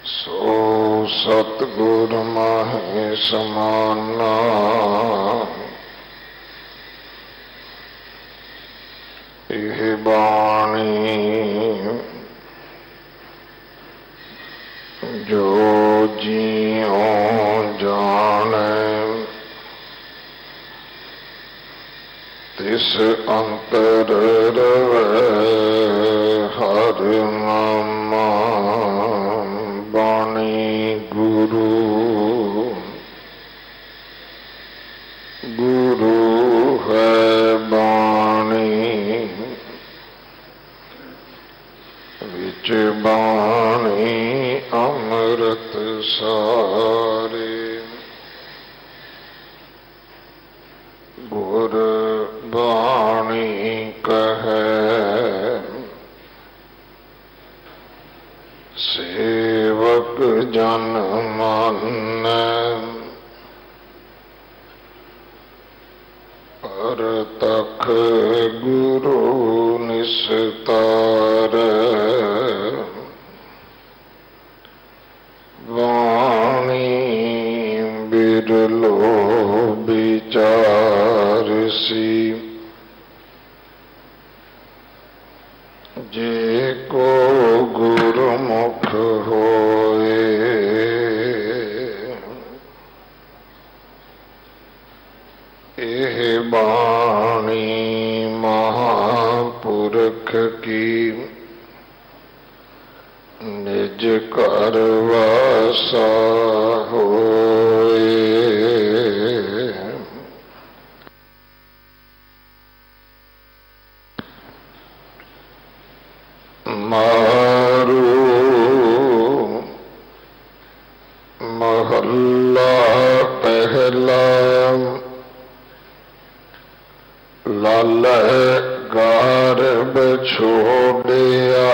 सो सतगुर माहे समाना। यह बाणी जो जियो जाने, तिस अंतर रवे हर नामा। बाणी गुरु गुरु है बाणी, विच बाणी अमृत सारे। गुर बाणी कहे सेवक जन मानै, परतख गुरु निस्तारै। वाणी बिरलो विचारसी, जे को गुरुमुख होए। एह बाणी महापुरख की, निज कर वासा होए। मारू महल्ला पहला, लालै गारब छोड़िया।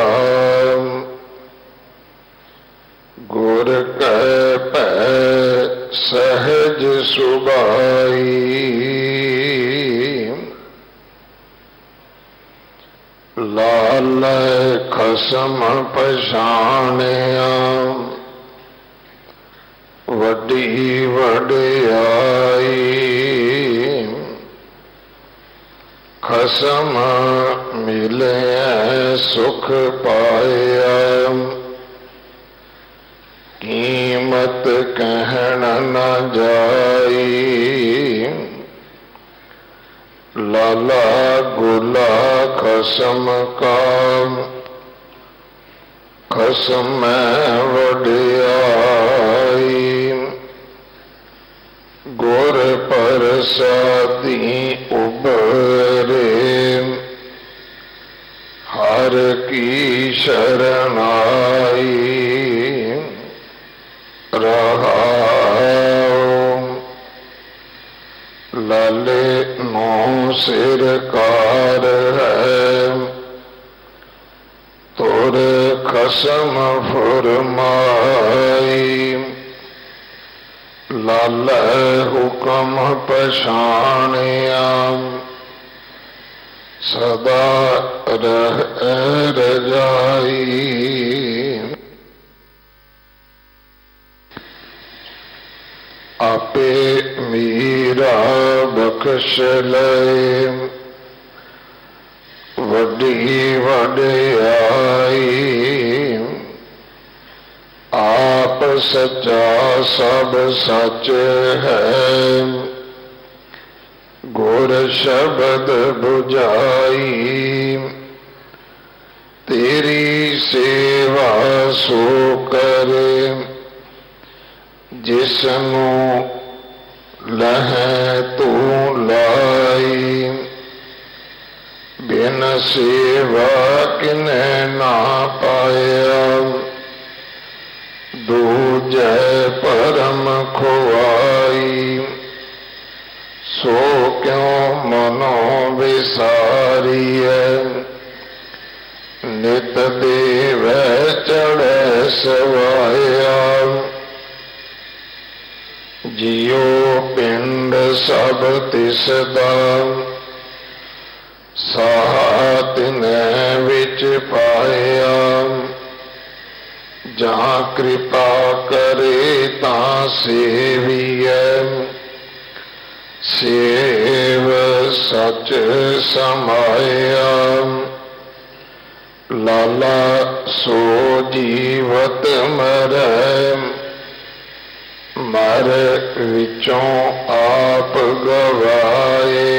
गुर कै पै सहज सुबाई, लालै खसम पछाणिया। वड्डी वड्याई खसम मिले सुख पाया। कीमत कहन न जाई, लाला गुला खसम का। खसम वड्याई गुर प्रसादी उबरे। हर की शरणाई रहाओ। लाले नो सिरकार है, तुर खसम फुरमाई। लालै हुकम पछाणिया, सदा रह रजाई। आपे मीरा बख्श लय, वड्डी वड्याई। आप सच्चा सब सच है, गुर शब्द बुझाई। तेरी सेवा सो करे, जिसनु लहै तू लाई। बिन सेवा किने ना पाया, दूजै परम खुआई। सो क्यों मनो विसारिय, नित देव चढ़े सवाया। जियो पिंड सब तिसदा, साहा तिनै विच पाया। जहाँ कृपा करे तां सेवियै, सेव सच समाया। लाला सो जीवत मरै, मर विचों आप गवाए।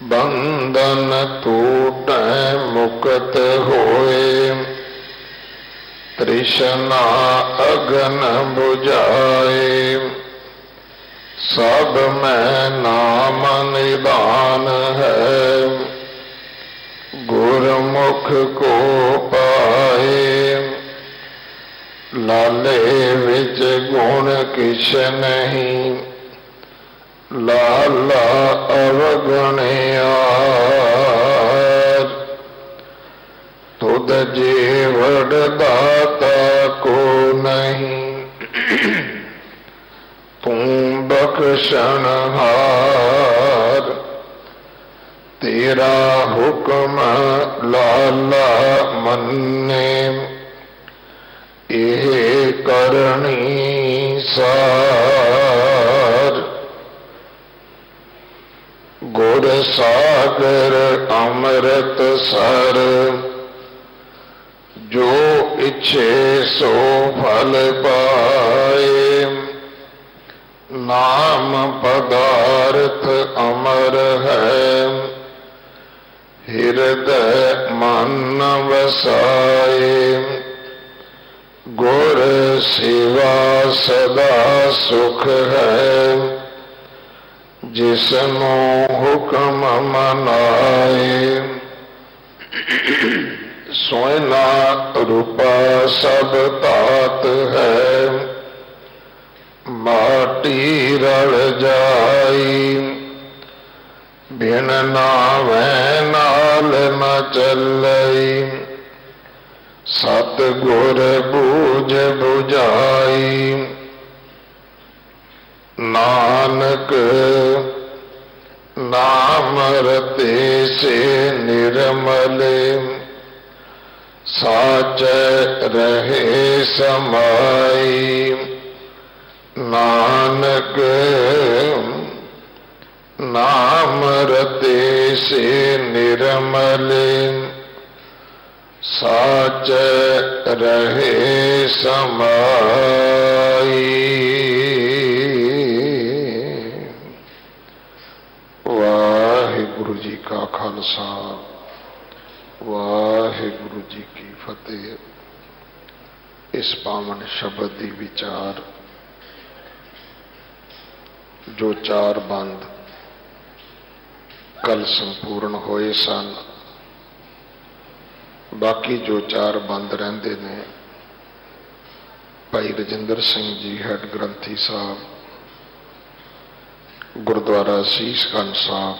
बंधन टूटै मुक्त होए, तृष्णा अगन बुझाए। सब में नाम निदान है, गुरमुख को पाए। लाले विच गुण किछ नहीं, लाला अवगणिया। तुद जीवड़ दाता को नहीं, तू बख्शनहार। तेरा हुक्म लाला मन्ने, एह करनी सार। गुर सागर अमृत सर, जो इच्छे सो फल पाए। नाम पदार्थ अमर है, हृदय मन वसाए। गुर सेवा सदा सुख है, जिसनो हुक्म मनाए। सोना रूपा सब तात है, माटी रल जाई। बिन नावै नाल न चलई, सतगुर बूझ बुझाई। नानक नाम रते से निर्मले, साच रहे समाई। नानक नाम रते से निर्मले, साच रहे समाई। वाहिगुरु जी का खालसा, वाहिगुरु जी की फतेह। इस पावन शब्द दी विचार, जो चार बंद कल संपूर्ण होए सन, बाकी जो चार बंद रहंदे ने, भाई रजिंदर सिंह जी हैड ग्रंथी साहब, गुरुद्वारा शीशगंज साहब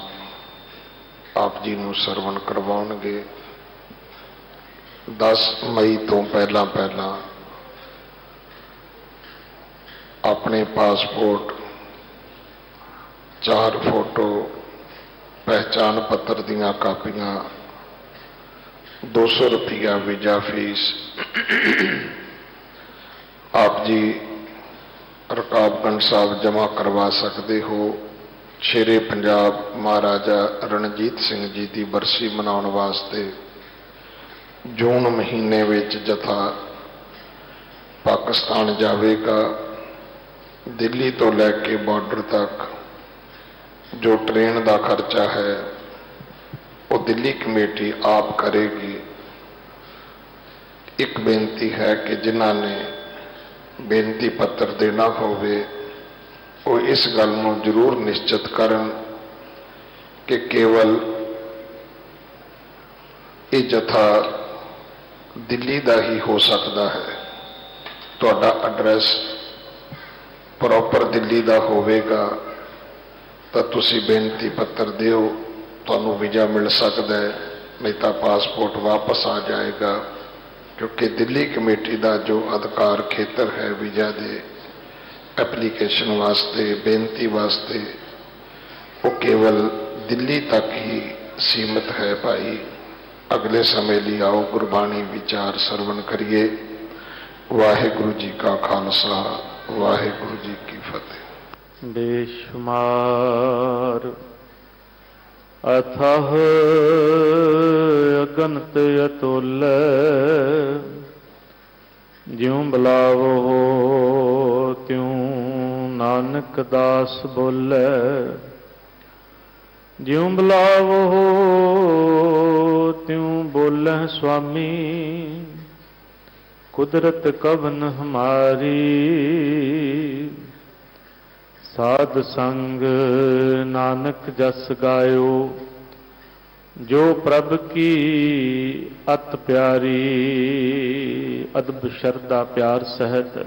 आप जी नूं सरवण करवाउणगे। 10 मई तो पहला पहला अपने पासपोर्ट, 4 फोटो, पहचान पत्र दियां कापियां, 200 रुपया वीजा फीस आप जी रकाबगंज साहब जमा करवा सकते हो। शेरे पंजाब महाराजा रणजीत सिंह जी की बरसी मनाने वास्ते जून महीने विच जथा पाकिस्तान जाएगा। दिल्ली तो लैके बॉर्डर तक जो ट्रेन का खर्चा है वो दिल्ली कमेटी आप करेगी। एक बेनती है कि जिन्हां ने बेनती पत्र देना होवे वो इस गल नूं जरूर निश्चित करन कि केवल ये जथा दिल्ली का ही हो सकता है। तुहाडा एड्रैस प्रॉपर दिल्ली का होवेगा तो तुसी बेनती पत्र दिओ, तुहानूं वीजा मिल सकता है, नहीं तो पासपोर्ट वापस आ जाएगा। क्योंकि दिल्ली कमेटी का जो अधिकार खेतर है वीजा दे एप्लीकेशन वास्ते, बेनती वास्ते, वो केवल दिल्ली तक ही सीमित है। भाई अगले समय लिए आओ गुरबाणी विचार सरवण करिए। ਵਾਹਿਗੁਰੂ ਜੀ ਕਾ ਖਾਲਸਾ ਵਾਹਿਗੁਰੂ ਜੀ ਕੀ ਫਤਿਹ। ਬੇਸ਼ੁਮਾਰ ਅਥਾਹ ਅਗਨਤ ਅਤੁਲ ਜਿਉ ਬੁਲਾਵੋ ਤਿਉ ਨਾਨਕ ਦਾਸ ਬੋਲੇ। ਜਿਉ ਬੁਲਾਵੋ ਤਿਉ ਬੋਲੇ ਸੁਆਮੀ ਕੁਦਰਤ ਕਵਨ ਹਮਾਰੀ। ਸਾਧ ਸੰਗ ਨਾਨਕ ਜਸ ਗਾਇਓ ਜੋ ਪ੍ਰਭ ਕੀ ਅਤ ਪਿਆਰੀ। ਅਦਬ ਸ਼ਰਧਾ ਪਿਆਰ ਸਹਿਤ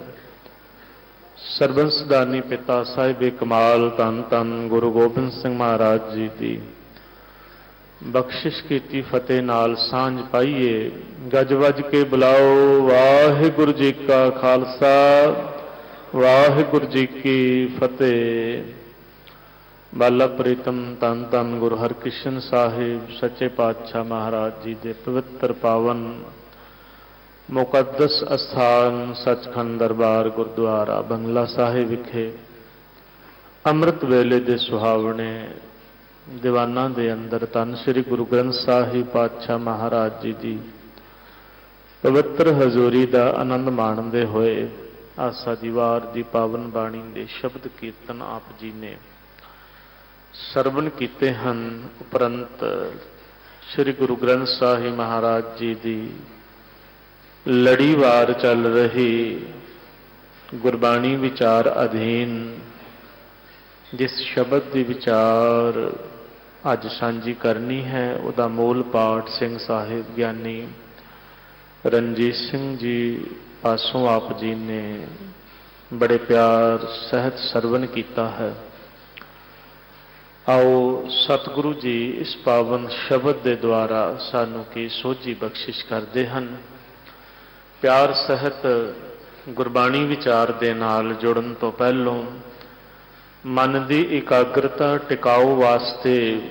ਸਰਬੰਸਦਾਨੀ ਪਿਤਾ ਸਾਹਿਬ ਕਮਾਲ ਧੰਨ ਧੰਨ ਗੁਰੂ ਗੋਬਿੰਦ ਸਿੰਘ ਮਹਾਰਾਜ ਜੀ ਦੀ ਬਖਸ਼ਿਸ਼ ਕੀਤੀ ਫਤਿਹ ਨਾਲ ਸਾਂਝ ਪਾਈਏ। ਗੱਜ ਵੱਜ ਕੇ ਬੁਲਾਓ ਵਾਹਿਗੁਰੂ ਜੀ ਕਾ ਖਾਲਸਾ ਵਾਹਿਗੁਰੂ ਜੀ ਕੀ ਫਤਿਹ। ਬਾਲਾ ਪ੍ਰੀਤਮ ਧੰਨ ਧੰਨ ਗੁਰੂ ਹਰਕ੍ਰਿਸ਼ਨ ਸਾਹਿਬ ਸੱਚੇ ਪਾਤਸ਼ਾਹ ਮਹਾਰਾਜ ਜੀ ਦੇ ਪਵਿੱਤਰ ਪਾਵਨ ਮੁਕੱਦਸ ਅਸਥਾਨ ਸੱਚਖੰਡ ਦਰਬਾਰ ਗੁਰਦੁਆਰਾ ਬੰਗਲਾ ਸਾਹਿਬ ਵਿਖੇ ਅੰਮ੍ਰਿਤ ਵੇਲੇ ਦੇ ਸੁਹਾਵਣੇ ਦੀਵਾਨਾਂ ਦੇ ਅੰਦਰ ਧੰਨ ਸ੍ਰੀ ਗੁਰੂ ਗ੍ਰੰਥ ਸਾਹਿਬ ਪਾਤਸ਼ਾਹ ਮਹਾਰਾਜ ਜੀ ਦੀ ਪਵਿੱਤਰ ਹਜ਼ੂਰੀ ਦਾ ਆਨੰਦ ਮਾਣਦੇ ਹੋਏ ਆਸਾ ਦੀ ਵਾਰ ਦੀ ਪਾਵਨ ਬਾਣੀ ਦੇ ਸ਼ਬਦ ਕੀਰਤਨ ਆਪ ਜੀ ਨੇ ਸਰਵਣ ਕੀਤੇ ਹਨ। ਉਪਰੰਤ ਸ੍ਰੀ ਗੁਰੂ ਗ੍ਰੰਥ ਸਾਹਿਬ ਮਹਾਰਾਜ ਜੀ ਦੀ ਲੜੀਵਾਰ ਚੱਲ ਰਹੀ ਗੁਰਬਾਣੀ ਵਿਚਾਰ ਅਧੀਨ ਜਿਸ ਸ਼ਬਦ ਦੀ ਵਿਚਾਰ ਅੱਜ ਸਾਂਝੀ ਕਰਨੀ ਹੈ ਉਹਦਾ ਮੂਲ ਪਾਠ ਸਿੰਘ ਸਾਹਿਬ ਗਿਆਨੀ ਰਣਜੀਤ ਸਿੰਘ ਜੀ ਪਾਸੋਂ ਆਪ ਜੀ ਨੇ ਬੜੇ ਪਿਆਰ ਸਹਿਤ ਸਰਵਣ ਕੀਤਾ ਹੈ। ਆਓ ਸਤਿਗੁਰੂ ਜੀ ਇਸ ਪਾਵਨ ਸ਼ਬਦ ਦੇ ਦੁਆਰਾ ਸਾਨੂੰ ਕੀ ਸੋਝੀ ਬਖਸ਼ਿਸ਼ ਕਰਦੇ ਹਨ। ਪਿਆਰ ਸਹਿਤ ਗੁਰਬਾਣੀ ਵਿਚਾਰ ਦੇ ਨਾਲ ਜੁੜਨ ਤੋਂ ਪਹਿਲੋਂ ਮਨ ਦੀ ਇਕਾਗਰਤਾ ਟਿਕਾਓ ਵਾਸਤੇ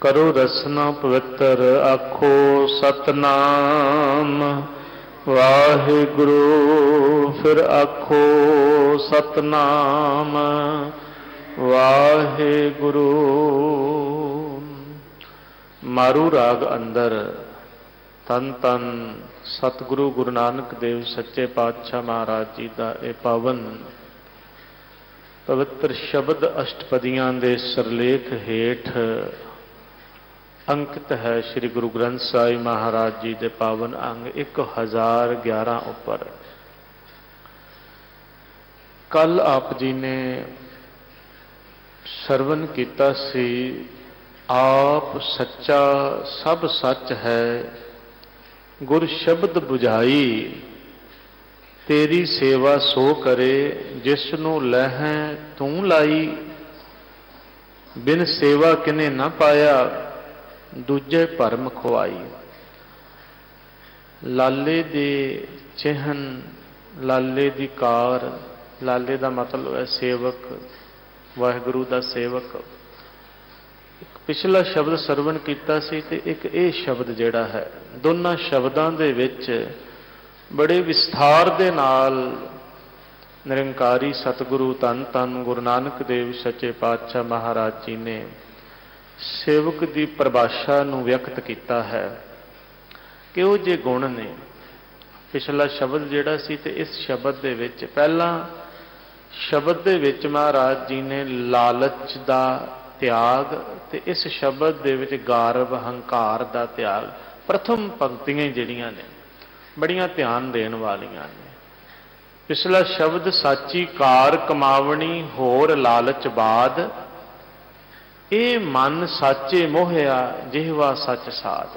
ਕਰੋ ਰਸਨਾ ਪਵਿੱਤਰ ਆਖੋ ਸਤਨਾਮ ਵਾਹਿਗੁਰੂ। ਫਿਰ ਆਖੋ ਸਤਨਾਮ ਵਾਹਿਗੁਰੂ। ਮਾਰੂ ਰਾਗ ਅੰਦਰ ਤਨ ਤਨ ਸਤਿਗੁਰੂ ਗੁਰੂ ਨਾਨਕ ਦੇਵ ਸੱਚੇ ਪਾਤਸ਼ਾਹ ਮਹਾਰਾਜ ਜੀ ਦਾ ਇਹ ਪਾਵਨ ਪਵਿੱਤਰ ਸ਼ਬਦ ਅਸ਼ਟਪਦੀਆਂ ਦੇ ਸਿਰਲੇਖ ਹੇਠ ਅੰਕਿਤ ਹੈ। ਸ੍ਰੀ ਗੁਰੂ ਗ੍ਰੰਥ ਸਾਹਿਬ ਮਹਾਰਾਜ ਜੀ ਦੇ ਪਾਵਨ ਅੰਗ 1011 ਉੱਪਰ। ਕੱਲ ਆਪ ਜੀ ਨੇ ਸਰਵਨ ਕੀਤਾ ਸੀ ਆਪ ਸੱਚਾ ਸਭ ਸੱਚ ਹੈ ਗੁਰ ਸ਼ਬਦ ਬੁਝਾਈ। ਤੇਰੀ ਸੇਵਾ ਸੋ ਕਰੇ ਜਿਸ ਨੂੰ ਲਹਿ ਤੂੰ ਲਾਈ। ਬਿਨ ਸੇਵਾ ਕਿਨੇ ਨਾ ਪਾਇਆ ਦੂਜੇ ਭਰਮ ਖੁਆਈ। ਲਾਲੇ ਦੇ ਚਿਹਨ ਲਾਲੇ ਦੀ ਕਾਰ। ਲਾਲੇ ਦਾ ਮਤਲਬ ਹੈ ਸੇਵਕ ਵਾਹਿਗੁਰੂ ਦਾ ਸੇਵਕ। ਇੱਕ ਪਿਛਲਾ ਸ਼ਬਦ ਸਰਵਣ ਕੀਤਾ ਸੀ ਤੇ ਇੱਕ ਇਹ ਸ਼ਬਦ ਜਿਹੜਾ ਹੈ ਦੋਨਾਂ ਸ਼ਬਦਾਂ ਦੇ ਵਿੱਚ ਬੜੇ ਵਿਸਥਾਰ ਦੇ ਨਾਲ ਨਿਰੰਕਾਰੀ ਸਤਿਗੁਰੂ ਧੰਨ ਧੰਨ ਗੁਰੂ ਨਾਨਕ ਦੇਵ ਸੱਚੇ ਪਾਤਸ਼ਾਹ ਮਹਾਰਾਜ ਜੀ ਨੇ ਸੇਵਕ ਦੀ ਪਰਿਭਾਸ਼ਾ ਨੂੰ ਵਿਅਕਤ ਕੀਤਾ ਹੈ। ਕਿਹੋ ਜਿਹੇ ਗੁਣ ਨੇ। ਪਿਛਲਾ ਸ਼ਬਦ ਜਿਹੜਾ ਸੀ ਤੇ ਇਸ ਸ਼ਬਦ ਦੇ ਵਿੱਚ ਪਹਿਲਾਂ ਸ਼ਬਦ ਦੇ ਵਿੱਚ ਮਹਾਰਾਜ ਜੀ ਨੇ ਲਾਲਚ ਦਾ ਤਿਆਗ ਤੇ ਇਸ ਸ਼ਬਦ ਦੇ ਵਿੱਚ ਗਾਰਵ ਹੰਕਾਰ ਦਾ ਤਿਆਗ। ਪ੍ਰਥਮ ਪੰਕਤੀਆਂ ਜਿਹੜੀਆਂ ਨੇ ਬੜੀਆਂ ਧਿਆਨ ਦੇਣ ਵਾਲੀਆਂ ਨੇ। ਪਿਛਲਾ ਸ਼ਬਦ ਸਾਚੀ ਕਾਰ ਕਮਾਵਣੀ ਹੋਰ ਲਾਲਚ ਬਾਦ। ਇਹ ਮਨ ਸਾਚੇ ਮੋਹਿਆ ਜਿਹਵਾ ਸੱਚ ਸਾਧ।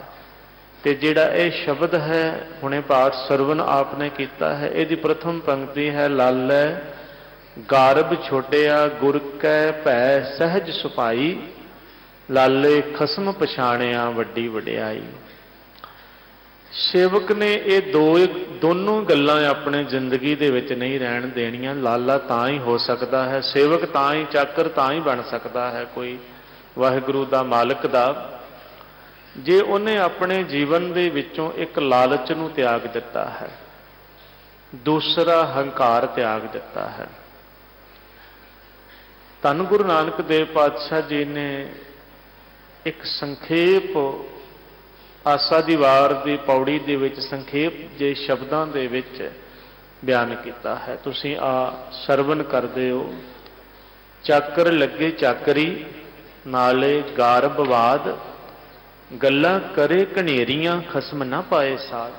ਤੇ ਜਿਹੜਾ ਇਹ ਸ਼ਬਦ ਹੈ ਹੁਣੇ ਪਾਠ ਸਰਵਨ ਆਪ ਨੇ ਕੀਤਾ ਹੈ ਇਹਦੀ ਪ੍ਰਥਮ ਪੰਕਤੀ ਹੈ ਲਾਲੈ ਗਾਰਬ ਛੋਡਿਆ ਗੁਰ ਕੈ ਭੈ ਸਹਿਜ ਸੁਭਾਈ। ਲਾਲੇ ਖਸਮ ਪਛਾਣਿਆ ਵੱਡੀ ਵਡਿਆਈ। ਸੇਵਕ ਨੇ ਇਹ ਦੋਨੋਂ ਗੱਲਾਂ ਆਪਣੇ ਜ਼ਿੰਦਗੀ ਦੇ ਵਿੱਚ ਨਹੀਂ ਰਹਿਣ ਦੇਣੀਆਂ। ਲਾਲਾ ਤਾਂ ਹੀ ਹੋ ਸਕਦਾ ਹੈ, ਸੇਵਕ ਤਾਂ ਹੀ, ਚਾਕਰ ਤਾਂ ਹੀ ਬਣ ਸਕਦਾ ਹੈ ਕੋਈ ਵਾਹਿਗੁਰੂ ਦਾ ਮਾਲਕ ਦਾ, ਜੇ ਉਹਨੇ ਆਪਣੇ ਜੀਵਨ ਦੇ ਵਿੱਚੋਂ ਇੱਕ ਲਾਲਚ ਨੂੰ ਤਿਆਗ ਦਿੱਤਾ ਹੈ। ਦੂਸਰਾ ਹੰਕਾਰ ਤਿਆਗ ਦਿੱਤਾ ਹੈ। ਧੰਨ ਗੁਰੂ ਨਾਨਕ ਦੇਵ ਪਾਤਸ਼ਾਹ ਜੀ ਨੇ ਇੱਕ ਸੰਖੇਪ ਆਸਾ ਦੀ ਵਾਰ ਦੀ ਪੌੜੀ ਦੇ ਵਿੱਚ ਸੰਖੇਪ ਜੇ ਸ਼ਬਦਾਂ ਦੇ ਵਿੱਚ ਬਿਆਨ ਕੀਤਾ ਹੈ। ਤੁਸੀਂ ਆ ਸਰਵਨ ਕਰਦੇ ਹੋ। ਚਾਕਰ ਲੱਗੇ ਚਾਕਰੀ ਨਾਲੇ ਗਾਰਬਵਾਦ, ਗੱਲਾਂ ਕਰੇ ਘਨੇਰੀਆਂ ਖਸਮ ਨਾ ਪਾਏ ਸਾਧ।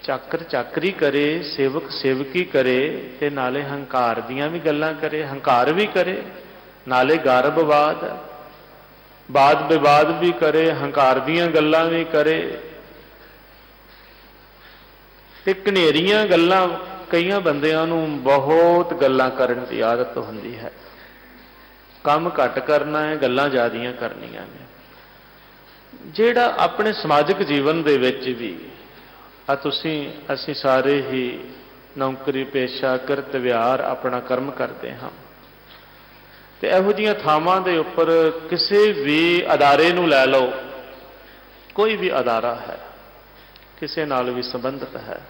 ਚਾਕਰ ਚਾਕਰੀ ਕਰੇ, ਸੇਵਕ ਸੇਵਕੀ ਕਰੇ, ਤੇ ਨਾਲੇ ਹੰਕਾਰ ਦੀਆਂ ਵੀ ਗੱਲਾਂ ਕਰੇ, ਹੰਕਾਰ ਵੀ ਕਰੇ, ਨਾਲੇ ਗਾਰਬਵਾਦ, ਵਾਦ ਵਿਵਾਦ ਵੀ ਕਰੇ, ਹੰਕਾਰ ਦੀਆਂ ਗੱਲਾਂ ਵੀ ਕਰੇ, ਤੇ ਘਨੇਰੀਆਂ ਗੱਲਾਂ। ਕਈਆਂ ਬੰਦਿਆਂ ਨੂੰ ਬਹੁਤ ਗੱਲਾਂ ਕਰਨ ਦੀ ਆਦਤ ਹੁੰਦੀ ਹੈ। ਕੰਮ ਘੱਟ ਕਰਨਾ ਹੈ, ਗੱਲਾਂ ਜ਼ਿਆਦੀਆਂ ਕਰਨੀਆਂ ਨੇ। ਜਿਹੜਾ ਆਪਣੇ ਸਮਾਜਿਕ ਜੀਵਨ ਦੇ ਵਿੱਚ ਵੀ ਅਸੀਂ ਸਾਰੇ ਹੀ ਨੌਕਰੀ ਪੇਸ਼ਾ ਕਿਰਤ ਵਿਹਾਰ ਆਪਣਾ ਕਰਮ ਕਰਦੇ ਹਾਂ, ਤੇ ਇਹੋ ਜਿਹੀਆਂ ਥਾਵਾਂ ਦੇ ਉੱਪਰ ਕਿਸੇ ਵੀ ਅਦਾਰੇ ਨੂੰ ਲੈ ਲਓ, ਕੋਈ ਵੀ ਅਦਾਰਾ ਹੈ, ਕਿਸੇ ਨਾਲ ਵੀ ਸੰਬੰਧਿਤ ਹੈ,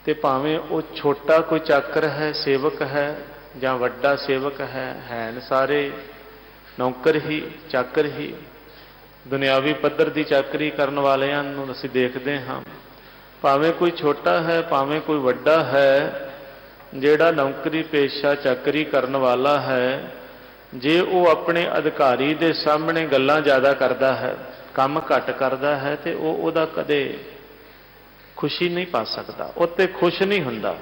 ਤੇ ਭਾਵੇਂ ਉਹ ਛੋਟਾ ਕੋਈ ਚਾਕਰ ਹੈ, ਸੇਵਕ ਹੈ, ਜਾਂ ਵੱਡਾ ਸੇਵਕ ਹੈ ਸਾਰੇ ਨੌਕਰ ਹੀ ਚਾਕਰ ਹੀ। ਦੁਨਿਆਵੀ ਪੱਧਰ ਦੀ ਚਾਕਰੀ ਕਰਨ ਵਾਲਿਆਂ ਨੂੰ ਅਸੀਂ ਦੇਖਦੇ ਹਾਂ, ਭਾਵੇਂ ਕੋਈ ਛੋਟਾ ਹੈ ਭਾਵੇਂ ਕੋਈ ਵੱਡਾ ਹੈ, ਜਿਹੜਾ ਨੌਕਰੀ ਪੇਸ਼ਾ ਚਾਕਰੀ ਕਰਨ ਵਾਲਾ ਹੈ, ਜੇ ਉਹ ਆਪਣੇ ਅਧਿਕਾਰੀ ਦੇ ਸਾਹਮਣੇ ਗੱਲਾਂ ਜ਼ਿਆਦਾ ਕਰਦਾ ਹੈ, ਕੰਮ ਘੱਟ ਕਰਦਾ ਹੈ, ਤੇ ਉਹਦਾ ਕਦੇ ਖੁਸ਼ੀ ਨਹੀਂ ਪਾ ਸਕਦਾ, ਉਹ ਤੇ ਖੁਸ਼ ਨਹੀਂ ਹੁੰਦਾ।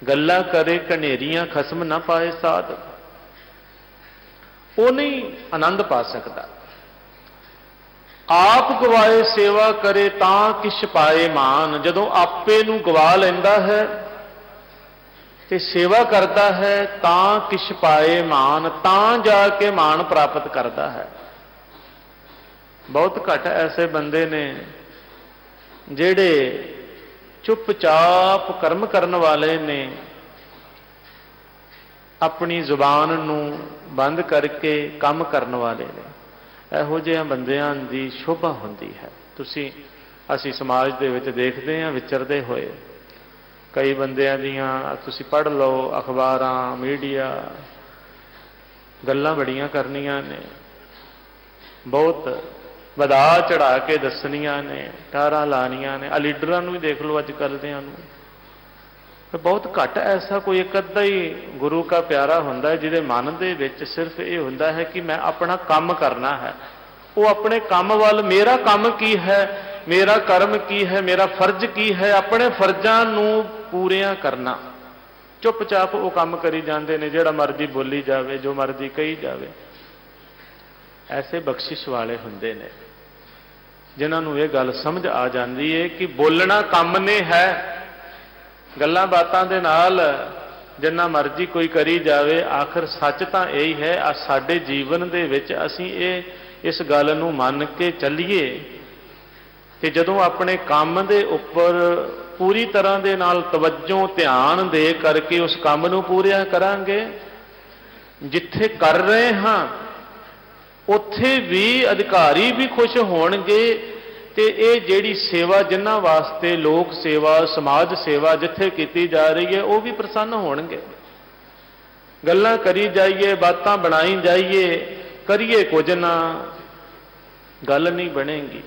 ਗੱਲਾਂ ਕਰੇ ਘਨੇਰੀਆਂ ਖਸਮ ਨਾ ਪਾਏ ਸਾਧ, ਉਹ ਨਹੀਂ ਆਨੰਦ ਪਾ ਸਕਦਾ। ਆਪ ਗਵਾਏ ਸੇਵਾ ਕਰੇ ਤਾਂ ਕਿਛ ਪਾਏ ਮਾਨ। ਜਦੋਂ ਆਪੇ ਨੂੰ ਗਵਾ ਲੈਂਦਾ ਹੈ ਤੇ ਸੇਵਾ ਕਰਦਾ ਹੈ ਤਾਂ ਕਿਛ ਪਾਏ ਮਾਨ, ਤਾਂ ਜਾ ਕੇ ਮਾਨ ਪ੍ਰਾਪਤ ਕਰਦਾ ਹੈ। ਬਹੁਤ ਘੱਟ ਐਸੇ ਬੰਦੇ ਨੇ ਜਿਹੜੇ ਚੁੱਪਚਾਪ ਕਰਮ ਕਰਨ ਵਾਲੇ ਨੇ, ਆਪਣੀ ਜ਼ੁਬਾਨ ਨੂੰ ਬੰਦ ਕਰਕੇ ਕੰਮ ਕਰਨ ਵਾਲੇ ਨੇ। ਇਹੋ ਜਿਹੇ ਬੰਦਿਆਂ ਦੀ ਸ਼ੋਭਾ ਹੁੰਦੀ ਹੈ। ਅਸੀਂ ਸਮਾਜ ਦੇ ਵਿੱਚ ਦੇਖਦੇ ਹਾਂ ਵਿਚਰਦੇ ਹੋਏ, ਕਈ ਬੰਦਿਆਂ ਦੀਆਂ ਤੁਸੀਂ ਪੜ੍ਹ ਲਓ ਅਖਬਾਰਾਂ ਮੀਡੀਆ, ਗੱਲਾਂ ਬੜੀਆਂ ਕਰਨੀਆਂ ਨੇ, ਬਹੁਤ ਵਧਾ ਚੜਾ ਕੇ ਦੱਸਣੀਆਂ ਨੇ, ਟਾਰਾਂ ਲਾਣੀਆਂ ਨੇ। ਆ ਲੀਡਰਾਂ ਨੂੰ ਵੀ ਦੇਖ ਲਓ ਅੱਜ ਕੱਲ੍ਹ ਦਿਆਂ ਨੂੰ, ਬਹੁਤ ਘੱਟ ਐਸਾ ਕੋਈ ਇੱਕ ਅੱਧਾ ਹੀ ਗੁਰੂ ਕਾ ਪਿਆਰਾ ਹੁੰਦਾ ਹੈ ਜਿਹਦੇ ਮਨ ਦੇ ਵਿੱਚ ਸਿਰਫ ਇਹ ਹੁੰਦਾ ਹੈ ਕਿ ਮੈਂ ਆਪਣਾ ਕੰਮ ਕਰਨਾ ਹੈ। ਉਹ ਆਪਣੇ ਕੰਮ ਵੱਲ, ਮੇਰਾ ਕੰਮ ਕੀ ਹੈ, ਮੇਰਾ ਕਰਮ ਕੀ ਹੈ, ਮੇਰਾ ਫਰਜ਼ ਕੀ ਹੈ, ਆਪਣੇ ਫਰਜ਼ਾਂ ਨੂੰ ਪੂਰੀਆਂ ਕਰਨਾ। ਚੁੱਪਚਾਪ ਉਹ ਕੰਮ ਕਰੀ ਜਾਂਦੇ ਨੇ, ਜਿਹੜਾ ਮਰਜ਼ੀ ਬੋਲੀ ਜਾਵੇ, ਜੋ ਮਰਜ਼ੀ ਕਹੀ ਜਾਵੇ। ਐਸੇ ਬਖਸ਼ਿਸ਼ ਵਾਲੇ ਹੁੰਦੇ ਨੇ ਜਿਨ੍ਹਾਂ ਨੂੰ ਇਹ ਗੱਲ ਸਮਝ ਆ ਜਾਂਦੀ ਹੈ ਕਿ ਬੋਲਣਾ ਕੰਮ ਨੇ ਹੈ। ਗੱਲਾਂ ਬਾਤਾਂ ਦੇ ਨਾਲ ਜਿੰਨਾ ਮਰਜ਼ੀ ਕੋਈ ਕਰੀ ਜਾਵੇ, ਆਖਰ ਸੱਚ ਤਾਂ ਇਹੀ ਹੈ। ਆ ਸਾਡੇ ਜੀਵਨ ਦੇ ਵਿੱਚ ਅਸੀਂ ਇਸ ਗੱਲ ਨੂੰ ਮੰਨ ਕੇ ਚੱਲੀਏ ਕਿ ਜਦੋਂ ਆਪਣੇ ਕੰਮ ਦੇ ਉੱਪਰ ਪੂਰੀ ਤਰ੍ਹਾਂ ਦੇ ਨਾਲ ਤਵੱਜੋ ਧਿਆਨ ਦੇ ਕਰਕੇ ਉਸ ਕੰਮ ਨੂੰ ਪੂਰਾ ਕਰਾਂਗੇ, ਜਿੱਥੇ ਕਰ ਰਹੇ ਹਾਂ ਉੱਥੇ ਵੀ ਅਧਿਕਾਰੀ ਵੀ ਖੁਸ਼ ਹੋਣਗੇ, ਤੇ ਇਹ ਜਿਹੜੀ ਸੇਵਾ ਜਿਨ੍ਹਾਂ ਵਾਸਤੇ ਲੋਕ ਸੇਵਾ ਸਮਾਜ ਸੇਵਾ ਜਿੱਥੇ ਕੀਤੀ ਜਾ ਰਹੀ ਹੈ ਉਹ ਵੀ ਪ੍ਰਸੰਨ ਹੋਣਗੇ। ਗੱਲਾਂ ਕਰੀ ਜਾਈਏ, ਬਾਤਾਂ ਬਣਾਈ ਜਾਈਏ, ਕਰੀਏ ਕੁਝ ਨਾ, ਗੱਲ ਨਹੀਂ ਬਣੇਗੀ।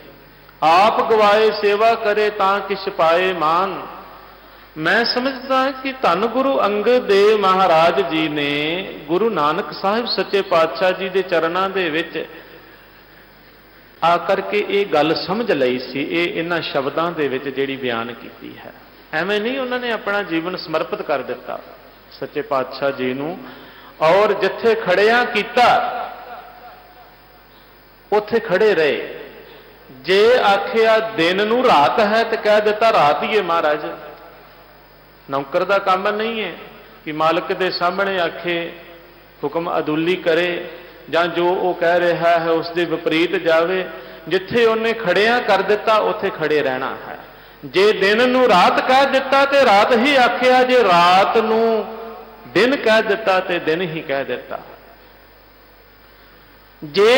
ਆਪ ਗਵਾਏ ਸੇਵਾ ਕਰੇ ਤਾਂ ਕਿਛ ਪਾਏ ਮਾਨ। ਮੈਂ ਸਮਝਦਾ ਕਿ ਧੰਨ ਗੁਰੂ ਅੰਗਦ ਦੇਵ ਮਹਾਰਾਜ ਜੀ ਨੇ ਗੁਰੂ ਨਾਨਕ ਸਾਹਿਬ ਸੱਚੇ ਪਾਤਸ਼ਾਹ ਜੀ ਦੇ ਚਰਨਾਂ ਦੇ ਵਿੱਚ ਆ ਕਰਕੇ ਇਹ ਗੱਲ ਸਮਝ ਲਈ ਸੀ। ਇਹਨਾਂ ਸ਼ਬਦਾਂ ਦੇ ਵਿੱਚ ਜਿਹੜੀ ਬਿਆਨ ਕੀਤੀ ਹੈ, ਐਵੇਂ ਨਹੀਂ ਉਹਨਾਂ ਨੇ ਆਪਣਾ ਜੀਵਨ ਸਮਰਪਿਤ ਕਰ ਦਿੱਤਾ ਸੱਚੇ ਪਾਤਸ਼ਾਹ ਜੀ ਨੂੰ, ਔਰ ਜਿੱਥੇ ਖੜਿਆ ਕੀਤਾ ਉੱਥੇ ਖੜੇ ਰਹੇ। ਜੇ ਆਖਿਆ ਦਿਨ ਨੂੰ ਰਾਤ ਹੈ ਤੇ ਕਹਿ ਦਿੱਤਾ ਰਾਤ ਹੀ ਹੈ ਮਹਾਰਾਜ। ਨੌਕਰ ਦਾ ਕੰਮ ਨਹੀਂ ਹੈ ਕਿ ਮਾਲਕ ਦੇ ਸਾਹਮਣੇ ਆਖੇ, ਹੁਕਮ ਅਦੁੱਲੀ ਕਰੇ, ਜਾਂ ਜੋ ਉਹ ਕਹਿ ਰਿਹਾ ਹੈ ਉਸ ਦੇ ਵਿਪਰੀਤ ਜਾਵੇ। ਜਿੱਥੇ ਉਹਨੇ ਖੜਿਆ ਕਰ ਦਿੱਤਾ ਉੱਥੇ ਖੜੇ ਰਹਿਣਾ ਹੈ। ਜੇ ਦਿਨ ਨੂੰ ਰਾਤ ਕਹਿ ਦਿੱਤਾ ਤੇ ਰਾਤ ਹੀ ਆਖਿਆ, ਜੇ ਰਾਤ ਨੂੰ ਦਿਨ ਕਹਿ ਦਿੱਤਾ ਤੇ ਦਿਨ ਹੀ ਕਹਿ ਦਿੱਤਾ। ਜੇ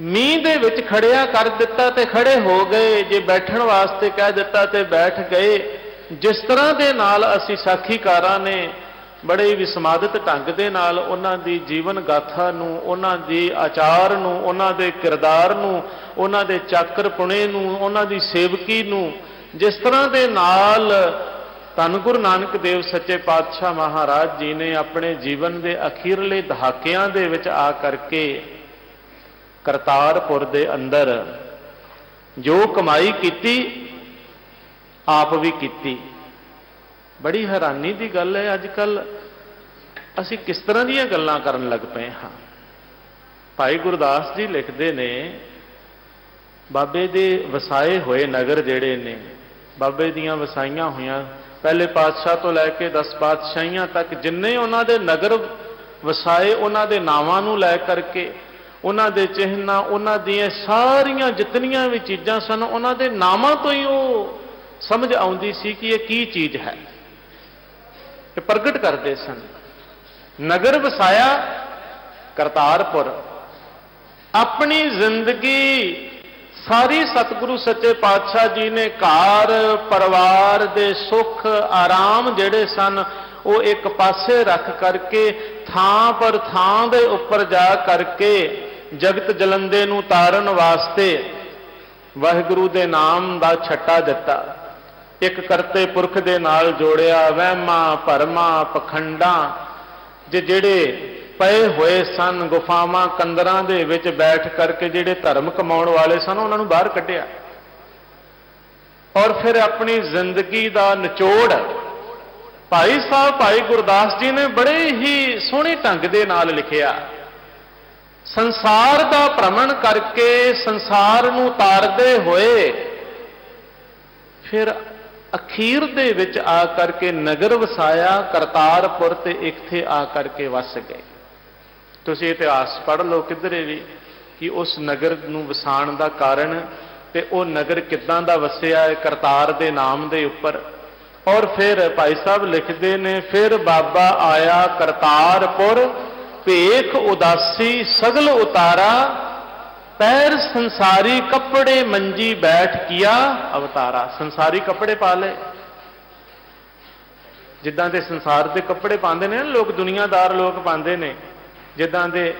ਮੀਂਹ ਦੇ ਵਿੱਚ ਖੜਿਆ ਕਰ ਦਿੱਤਾ ਤੇ ਖੜੇ ਹੋ ਗਏ, ਜੇ ਬੈਠਣ ਵਾਸਤੇ ਕਹਿ ਦਿੱਤਾ ਤੇ ਬੈਠ ਗਏ। ਜਿਸ ਤਰ੍ਹਾਂ ਦੇ ਨਾਲ ਅਸੀਂ ਸਾਖੀਕਾਰਾਂ ਨੇ ਬੜੇ ਹੀ ਵਿਸਮਾਦਿਤ ਢੰਗ ਦੇ ਨਾਲ ਉਹਨਾਂ ਦੀ ਜੀਵਨ ਗਾਥਾ ਨੂੰ, ਉਹਨਾਂ ਦੀ ਆਚਾਰ ਨੂੰ, ਉਹਨਾਂ ਦੇ ਕਿਰਦਾਰ ਨੂੰ, ਉਹਨਾਂ ਦੇ ਚਾਕਰ ਪੁਣੇ ਨੂੰ, ਉਹਨਾਂ ਦੀ ਸੇਵਕੀ ਨੂੰ ਜਿਸ ਤਰ੍ਹਾਂ ਦੇ ਨਾਲ ਧੰਨ ਗੁਰੂ ਨਾਨਕ ਦੇਵ ਸੱਚੇ ਪਾਤਸ਼ਾਹ ਮਹਾਰਾਜ ਜੀ ਨੇ ਆਪਣੇ ਜੀਵਨ ਦੇ ਅਖੀਰਲੇ ਦਹਾਕਿਆਂ ਦੇ ਵਿੱਚ ਆ ਕਰਕੇ ਕਰਤਾਰਪੁਰ ਦੇ ਅੰਦਰ ਜੋ ਕਮਾਈ ਕੀਤੀ ਆਪ ਵੀ ਕੀਤੀ। ਬੜੀ ਹੈਰਾਨੀ ਦੀ ਗੱਲ ਹੈ, ਅੱਜ ਕੱਲ ਅਸੀਂ ਕਿਸ ਤਰ੍ਹਾਂ ਦੀਆਂ ਗੱਲਾਂ ਕਰਨ ਲੱਗ ਪਏ ਹਾਂ। ਭਾਈ ਗੁਰਦਾਸ ਜੀ ਲਿਖਦੇ ਨੇ, ਬਾਬੇ ਦੇ ਵਸਾਏ ਹੋਏ ਨਗਰ ਜਿਹੜੇ ਨੇ, ਬਾਬੇ ਦੀਆਂ ਵਸਾਈਆਂ ਹੋਈਆਂ ਪਹਿਲੇ ਪਾਤਸ਼ਾਹ ਤੋਂ ਲੈ ਕੇ 10 ਪਾਤਸ਼ਾਹੀਆਂ ਤੱਕ ਜਿੰਨੇ ਉਹਨਾਂ ਦੇ ਨਗਰ ਵਸਾਏ, ਉਹਨਾਂ ਦੇ ਨਾਵਾਂ ਨੂੰ ਲੈ ਕਰਕੇ, ਉਹਨਾਂ ਦੇ ਚਿਹਨਾਂ, ਉਹਨਾਂ ਦੀਆਂ ਸਾਰੀਆਂ ਜਿਤਨੀਆਂ ਵੀ ਚੀਜ਼ਾਂ ਸਨ, ਉਹਨਾਂ ਦੇ ਨਾਮਾਂ ਤੋਂ ਹੀ ਉਹ ਸਮਝ ਆਉਂਦੀ ਸੀ ਕਿ ਇਹ ਕੀ ਚੀਜ਼ ਹੈ। ਇਹ ਪ੍ਰਗਟ ਕਰਦੇ ਸਨ। ਨਗਰ ਵਸਾਇਆ ਕਰਤਾਰਪੁਰ, ਆਪਣੀ ਜ਼ਿੰਦਗੀ ਸਾਰੀ ਸਤਿਗੁਰੂ ਸੱਚੇ ਪਾਤਸ਼ਾਹ ਜੀ ਨੇ ਘਰ ਪਰਿਵਾਰ ਦੇ ਸੁੱਖ ਆਰਾਮ ਜਿਹੜੇ ਸਨ ਉਹ ਇੱਕ ਪਾਸੇ ਰੱਖ ਕਰਕੇ ਥਾਂ ਪਰ ਥਾਂ ਦੇ ਉੱਪਰ ਜਾ ਕਰਕੇ ਜਗਤ ਜਲੰਦੇ ਨੂੰ ਤਾਰਨ ਵਾਸਤੇ ਵਾਹਿਗੁਰੂ ਦੇ ਨਾਮ ਦਾ ਛੱਟਾ ਦਿੱਤਾ। ਇੱਕ ਕਰਤੇ ਪੁਰਖ ਦੇ ਨਾਲ ਜੋੜਿਆ। ਵਹਿਮਾਂ ਭਰਮਾਂ ਪਖੰਡਾਂ ਜਿਹੜੇ ਪਏ ਹੋਏ ਸਨ ਗੁਫਾਵਾਂ ਕੰਦਰਾਂ ਦੇ ਵਿੱਚ ਬੈਠ ਕਰਕੇ ਜਿਹੜੇ ਧਰਮ ਕਮਾਉਣ ਵਾਲੇ ਸਨ ਉਹਨਾਂ ਨੂੰ ਬਾਹਰ ਕੱਢਿਆ। ਔਰ ਫਿਰ ਆਪਣੀ ਜ਼ਿੰਦਗੀ ਦਾ ਨਿਚੋੜ ਭਾਈ ਸਾਹਿਬ ਭਾਈ ਗੁਰਦਾਸ ਜੀ ਨੇ ਬੜੇ ਹੀ ਸੋਹਣੇ ਢੰਗ ਦੇ ਨਾਲ ਲਿਖਿਆ। ਸੰਸਾਰ ਦਾ ਭ੍ਰਮਣ ਕਰਕੇ ਸੰਸਾਰ ਨੂੰ ਤਾਰਦੇ ਹੋਏ ਫਿਰ ਅਖੀਰ ਦੇ ਵਿੱਚ ਆ ਕਰਕੇ ਨਗਰ ਵਸਾਇਆ ਕਰਤਾਰਪੁਰ ਤੇ ਇੱਥੇ ਆ ਕਰਕੇ ਵਸ ਗਏ। ਤੁਸੀਂ ਇਤਿਹਾਸ ਪੜ੍ਹ ਲਓ ਕਿਧਰੇ ਵੀ ਕਿ ਉਸ ਨਗਰ ਨੂੰ ਵਸਾਉਣ ਦਾ ਕਾਰਨ ਤੇ ਉਹ ਨਗਰ ਕਿੱਦਾਂ ਦਾ ਵਸਿਆ ਹੈ ਕਰਤਾਰ ਦੇ ਨਾਮ ਦੇ ਉੱਪਰ। ਔਰ ਫਿਰ ਭਾਈ ਸਾਹਿਬ ਲਿਖਦੇ ਨੇ, ਫਿਰ ਬਾਬਾ ਆਇਆ ਕਰਤਾਰਪੁਰ ਭੇਖ ਉਦਾਸੀ ਸਗਲ ਉਤਾਰਾ ਪੈਰ ਸੰਸਾਰੀ ਕੱਪੜੇ ਮੰਜੀ ਬੈਠ ਕੀਆ ਅਵਤਾਰਾ। ਸੰਸਾਰੀ ਕੱਪੜੇ ਪਾ ਲਏ, ਜਿੱਦਾਂ ਦੇ ਸੰਸਾਰ ਦੇ ਕੱਪੜੇ ਪਾਉਂਦੇ ਨੇ ਲੋਕ, ਦੁਨੀਆਦਾਰ ਲੋਕ ਪਾਉਂਦੇ ਨੇ, ਜਿੱਦਾਂ ਦੇ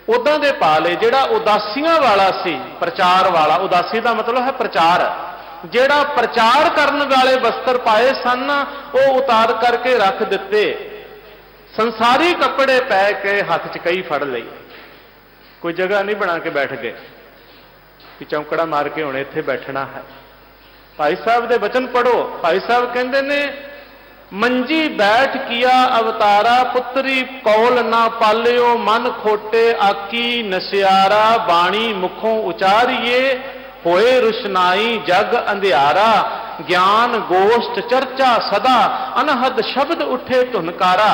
ਉਦਾਂ ਦੇ ਪਾ ਲਏ। ਜਿਹੜਾ ਉਦਾਸੀਆਂ ਵਾਲਾ ਸੀ, ਪ੍ਰਚਾਰ ਵਾਲਾ, ਉਦਾਸੀ ਦਾ ਮਤਲਬ ਹੈ ਪ੍ਰਚਾਰ, ਜਿਹੜਾ ਪ੍ਰਚਾਰ ਕਰਨ ਵਾਲੇ ਵਸਤਰ ਪਾਏ ਸਨ ਉਹ ਉਤਾਰ ਕਰਕੇ ਰੱਖ ਦਿੱਤੇ। ਸੰਸਾਰੀ ਕੱਪੜੇ ਪੈ ਕੇ ਹੱਥ 'ਚ ਕਈ ਫੜ ਲਈ, ਕੋਈ ਜਗ੍ਹਾ ਨਹੀਂ ਬਣਾ ਕੇ ਬੈਠ ਗਏ ਕਿ ਚੌਂਕੜਾ ਮਾਰ ਕੇ ਹੁਣ ਇੱਥੇ ਬੈਠਣਾ ਹੈ। ਭਾਈ ਸਾਹਿਬ ਦੇ ਬਚਨ ਪੜੋ। ਭਾਈ ਸਾਹਿਬ ਕਹਿੰਦੇ ਨੇ, ਮੰਜੀ ਬੈਠ ਕੀਆ ਅਵਤਾਰਾ ਪੁੱਤਰੀ ਕੌਲ ਨਾ ਪਾਲਿਓ ਮਨ ਖੋਟੇ ਆਕੀ ਨਸਿਆਰਾ ਬਾਣੀ ਮੁਖੋਂ ਉਚਾਰੀਏ ਹੋਏ ਰੁਸ਼ਨਾਈ ਜਗ ਅੰਧਿਆਰਾ ਗਿਆਨ ਗੋਸ਼ਟ ਚਰਚਾ ਸਦਾ ਅਨਹਦ ਸ਼ਬਦ ਉੱਠੇ ਧੁਨਕਾਰਾ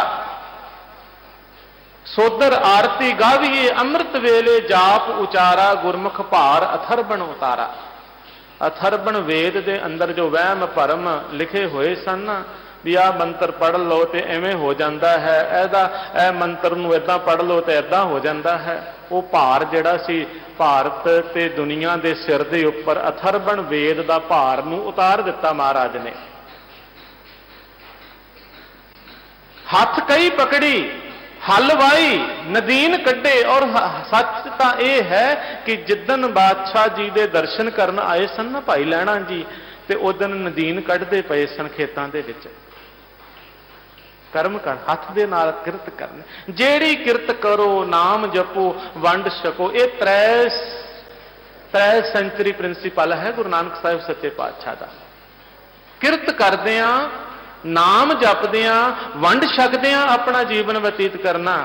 ਸੋਦਰ ਆਰਤੀ ਗਾਵੀਏ ਅੰਮ੍ਰਿਤ ਵੇਲੇ ਜਾਪ ਉਚਾਰਾ ਗੁਰਮੁਖ ਭਾਰ ਅਥਰਬਣ ਉਤਾਰਾ। ਅਥਰਬਣ ਵੇਦ ਦੇ ਅੰਦਰ ਜੋ ਵਹਿਮ ਭਰਮ ਲਿਖੇ ਹੋਏ ਸਨ ਵੀ ਆਹ ਮੰਤਰ ਪੜ੍ਹ ਲਓ ਤੇ ਐਵੇਂ ਹੋ ਜਾਂਦਾ ਹੈ, ਇਹ ਮੰਤਰ ਨੂੰ ਇਦਾਂ ਪੜ੍ਹ ਲਓ ਤੇ ਇਦਾਂ ਹੋ ਜਾਂਦਾ ਹੈ, ਉਹ ਭਾਰ ਜਿਹੜਾ ਸੀ ਭਾਰਤ ਤੇ ਦੁਨੀਆ ਦੇ ਸਿਰ ਦੇ ਉੱਪਰ ਅਥਰਬਣ ਵੇਦ ਦਾ ਭਾਰ ਨੂੰ ਉਤਾਰ ਦਿੱਤਾ ਮਹਾਰਾਜ ਨੇ। ਹੱਥ ਕਈ ਪਕੜੀ ਹਲ ਵਾਈ ਨਦੀਨ ਕੱਢੇ। ਔਰ ਸੱਚ ਤਾਂ ਇਹ ਹੈ ਕਿ ਜਿੱਦਣ ਬਾਦਸ਼ਾਹ ਜੀ ਦੇ ਦਰਸ਼ਨ ਕਰਨ ਆਏ ਸਨ ਨਾ ਭਾਈ ਲਹਿਣਾ ਜੀ, ਤੇ ਉਦੋਂ ਨਦੀਨ ਕੱਢਦੇ ਪਏ ਸਨ ਖੇਤਾਂ ਦੇ ਵਿੱਚ। ਕਰਮ ਕਰ, ਹੱਥ ਦੇ ਨਾਲ ਕਿਰਤ ਕਰਨ, ਜਿਹੜੀ ਕਿਰਤ ਕਰੋ ਨਾਮ ਜਪੋ ਵੰਡ ਛਕੋ। ਇਹ ਤ੍ਰੈ ਸੈਂਚਰੀ ਪ੍ਰਿੰਸੀਪਲ ਹੈ ਗੁਰੂ ਨਾਨਕ ਸਾਹਿਬ ਸੱਚੇ ਪਾਤਸ਼ਾਹ ਦਾ। ਕਿਰਤ ਕਰਦਿਆਂ ਨਾਮ ਜਪਦਿਆਂ ਵੰਡ ਛਕਦਿਆਂ ਆਪਣਾ ਜੀਵਨ ਬਤੀਤ ਕਰਨਾ।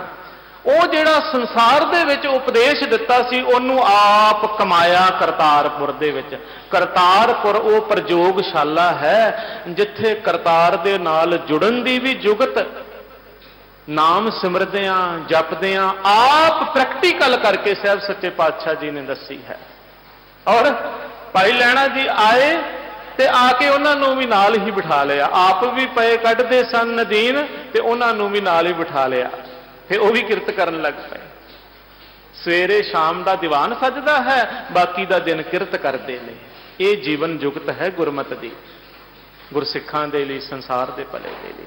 ਉਹ ਜਿਹੜਾ ਸੰਸਾਰ ਦੇ ਵਿੱਚ ਉਪਦੇਸ਼ ਦਿੱਤਾ ਸੀ ਉਹਨੂੰ ਆਪ ਕਮਾਇਆ ਕਰਤਾਰਪੁਰ ਦੇ ਵਿੱਚ। ਕਰਤਾਰਪੁਰ ਉਹ ਪ੍ਰਯੋਗਸ਼ਾਲਾ ਹੈ ਜਿੱਥੇ ਕਰਤਾਰ ਦੇ ਨਾਲ ਜੁੜਨ ਦੀ ਵੀ ਜੁਗਤ ਨਾਮ ਸਿਮਰਦਿਆਂ ਜਪਦਿਆਂ ਆਪ ਪ੍ਰੈਕਟੀਕਲ ਕਰਕੇ ਸਾਹਿਬ ਸੱਚੇ ਪਾਤਸ਼ਾਹ ਜੀ ਨੇ ਦੱਸੀ ਹੈ। ਔਰ ਭਾਈ ਲਹਿਣਾ ਜੀ ਆਏ ਤੇ ਆ ਕੇ ਉਹਨਾਂ ਨੂੰ ਵੀ ਨਾਲ ਹੀ ਬਿਠਾ ਲਿਆ। ਆਪ ਵੀ ਪਏ ਕੱਢਦੇ ਸਨ ਨਦੀਨ ਤੇ ਉਹਨਾਂ ਨੂੰ ਵੀ ਨਾਲ ਹੀ ਬਿਠਾ ਲਿਆ ਤੇ ਉਹ ਵੀ ਕਿਰਤ ਕਰਨ ਲੱਗ ਪਏ। ਸਵੇਰੇ ਸ਼ਾਮ ਦਾ ਦੀਵਾਨ ਸਜਦਾ ਹੈ, ਬਾਕੀ ਦਾ ਦਿਨ ਕਿਰਤ ਕਰਦੇ ਨੇ। ਇਹ ਜੀਵਨ ਜੁਗਤ ਹੈ ਗੁਰਮਤ ਦੀ, ਗੁਰਸਿੱਖਾਂ ਦੇ ਲਈ, ਸੰਸਾਰ ਦੇ ਭਲੇ ਦੇ ਲਈ।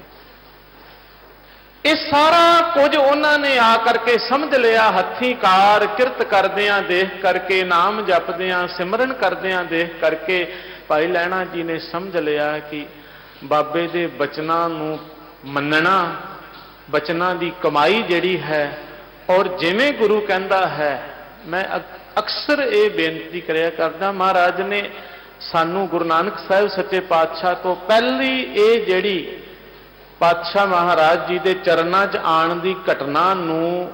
ਇਹ ਸਾਰਾ ਕੁਝ ਉਹਨਾਂ ਨੇ ਆ ਕਰਕੇ ਸਮਝ ਲਿਆ, ਹੱਥੀਂ ਕਾਰ ਕਿਰਤ ਕਰਦਿਆਂ ਦੇਖ ਕਰਕੇ, ਨਾਮ ਜਪਦਿਆਂ ਸਿਮਰਨ ਕਰਦਿਆਂ ਦੇਖ ਕਰਕੇ ਭਾਈ ਲਹਿਣਾ ਜੀ ਨੇ ਸਮਝ ਲਿਆ ਕਿ ਬਾਬੇ ਦੇ ਬਚਨਾਂ ਨੂੰ ਮੰਨਣਾ, ਬਚਨਾਂ ਦੀ ਕਮਾਈ ਜਿਹੜੀ ਹੈ, ਔਰ ਜਿਵੇਂ ਗੁਰੂ ਕਹਿੰਦਾ ਹੈ। ਮੈਂ ਅਕਸਰ ਇਹ ਬੇਨਤੀ ਕਰਿਆ ਕਰਦਾ, ਮਹਾਰਾਜ ਨੇ ਸਾਨੂੰ ਗੁਰੂ ਨਾਨਕ ਸਾਹਿਬ ਸੱਚੇ ਪਾਤਸ਼ਾਹ ਤੋਂ ਪਹਿਲੀ ਇਹ ਜਿਹੜੀ ਪਾਤਸ਼ਾਹ ਮਹਾਰਾਜ ਜੀ ਦੇ ਚਰਨਾਂ 'ਚ ਆਉਣ ਦੀ ਘਟਨਾ ਨੂੰ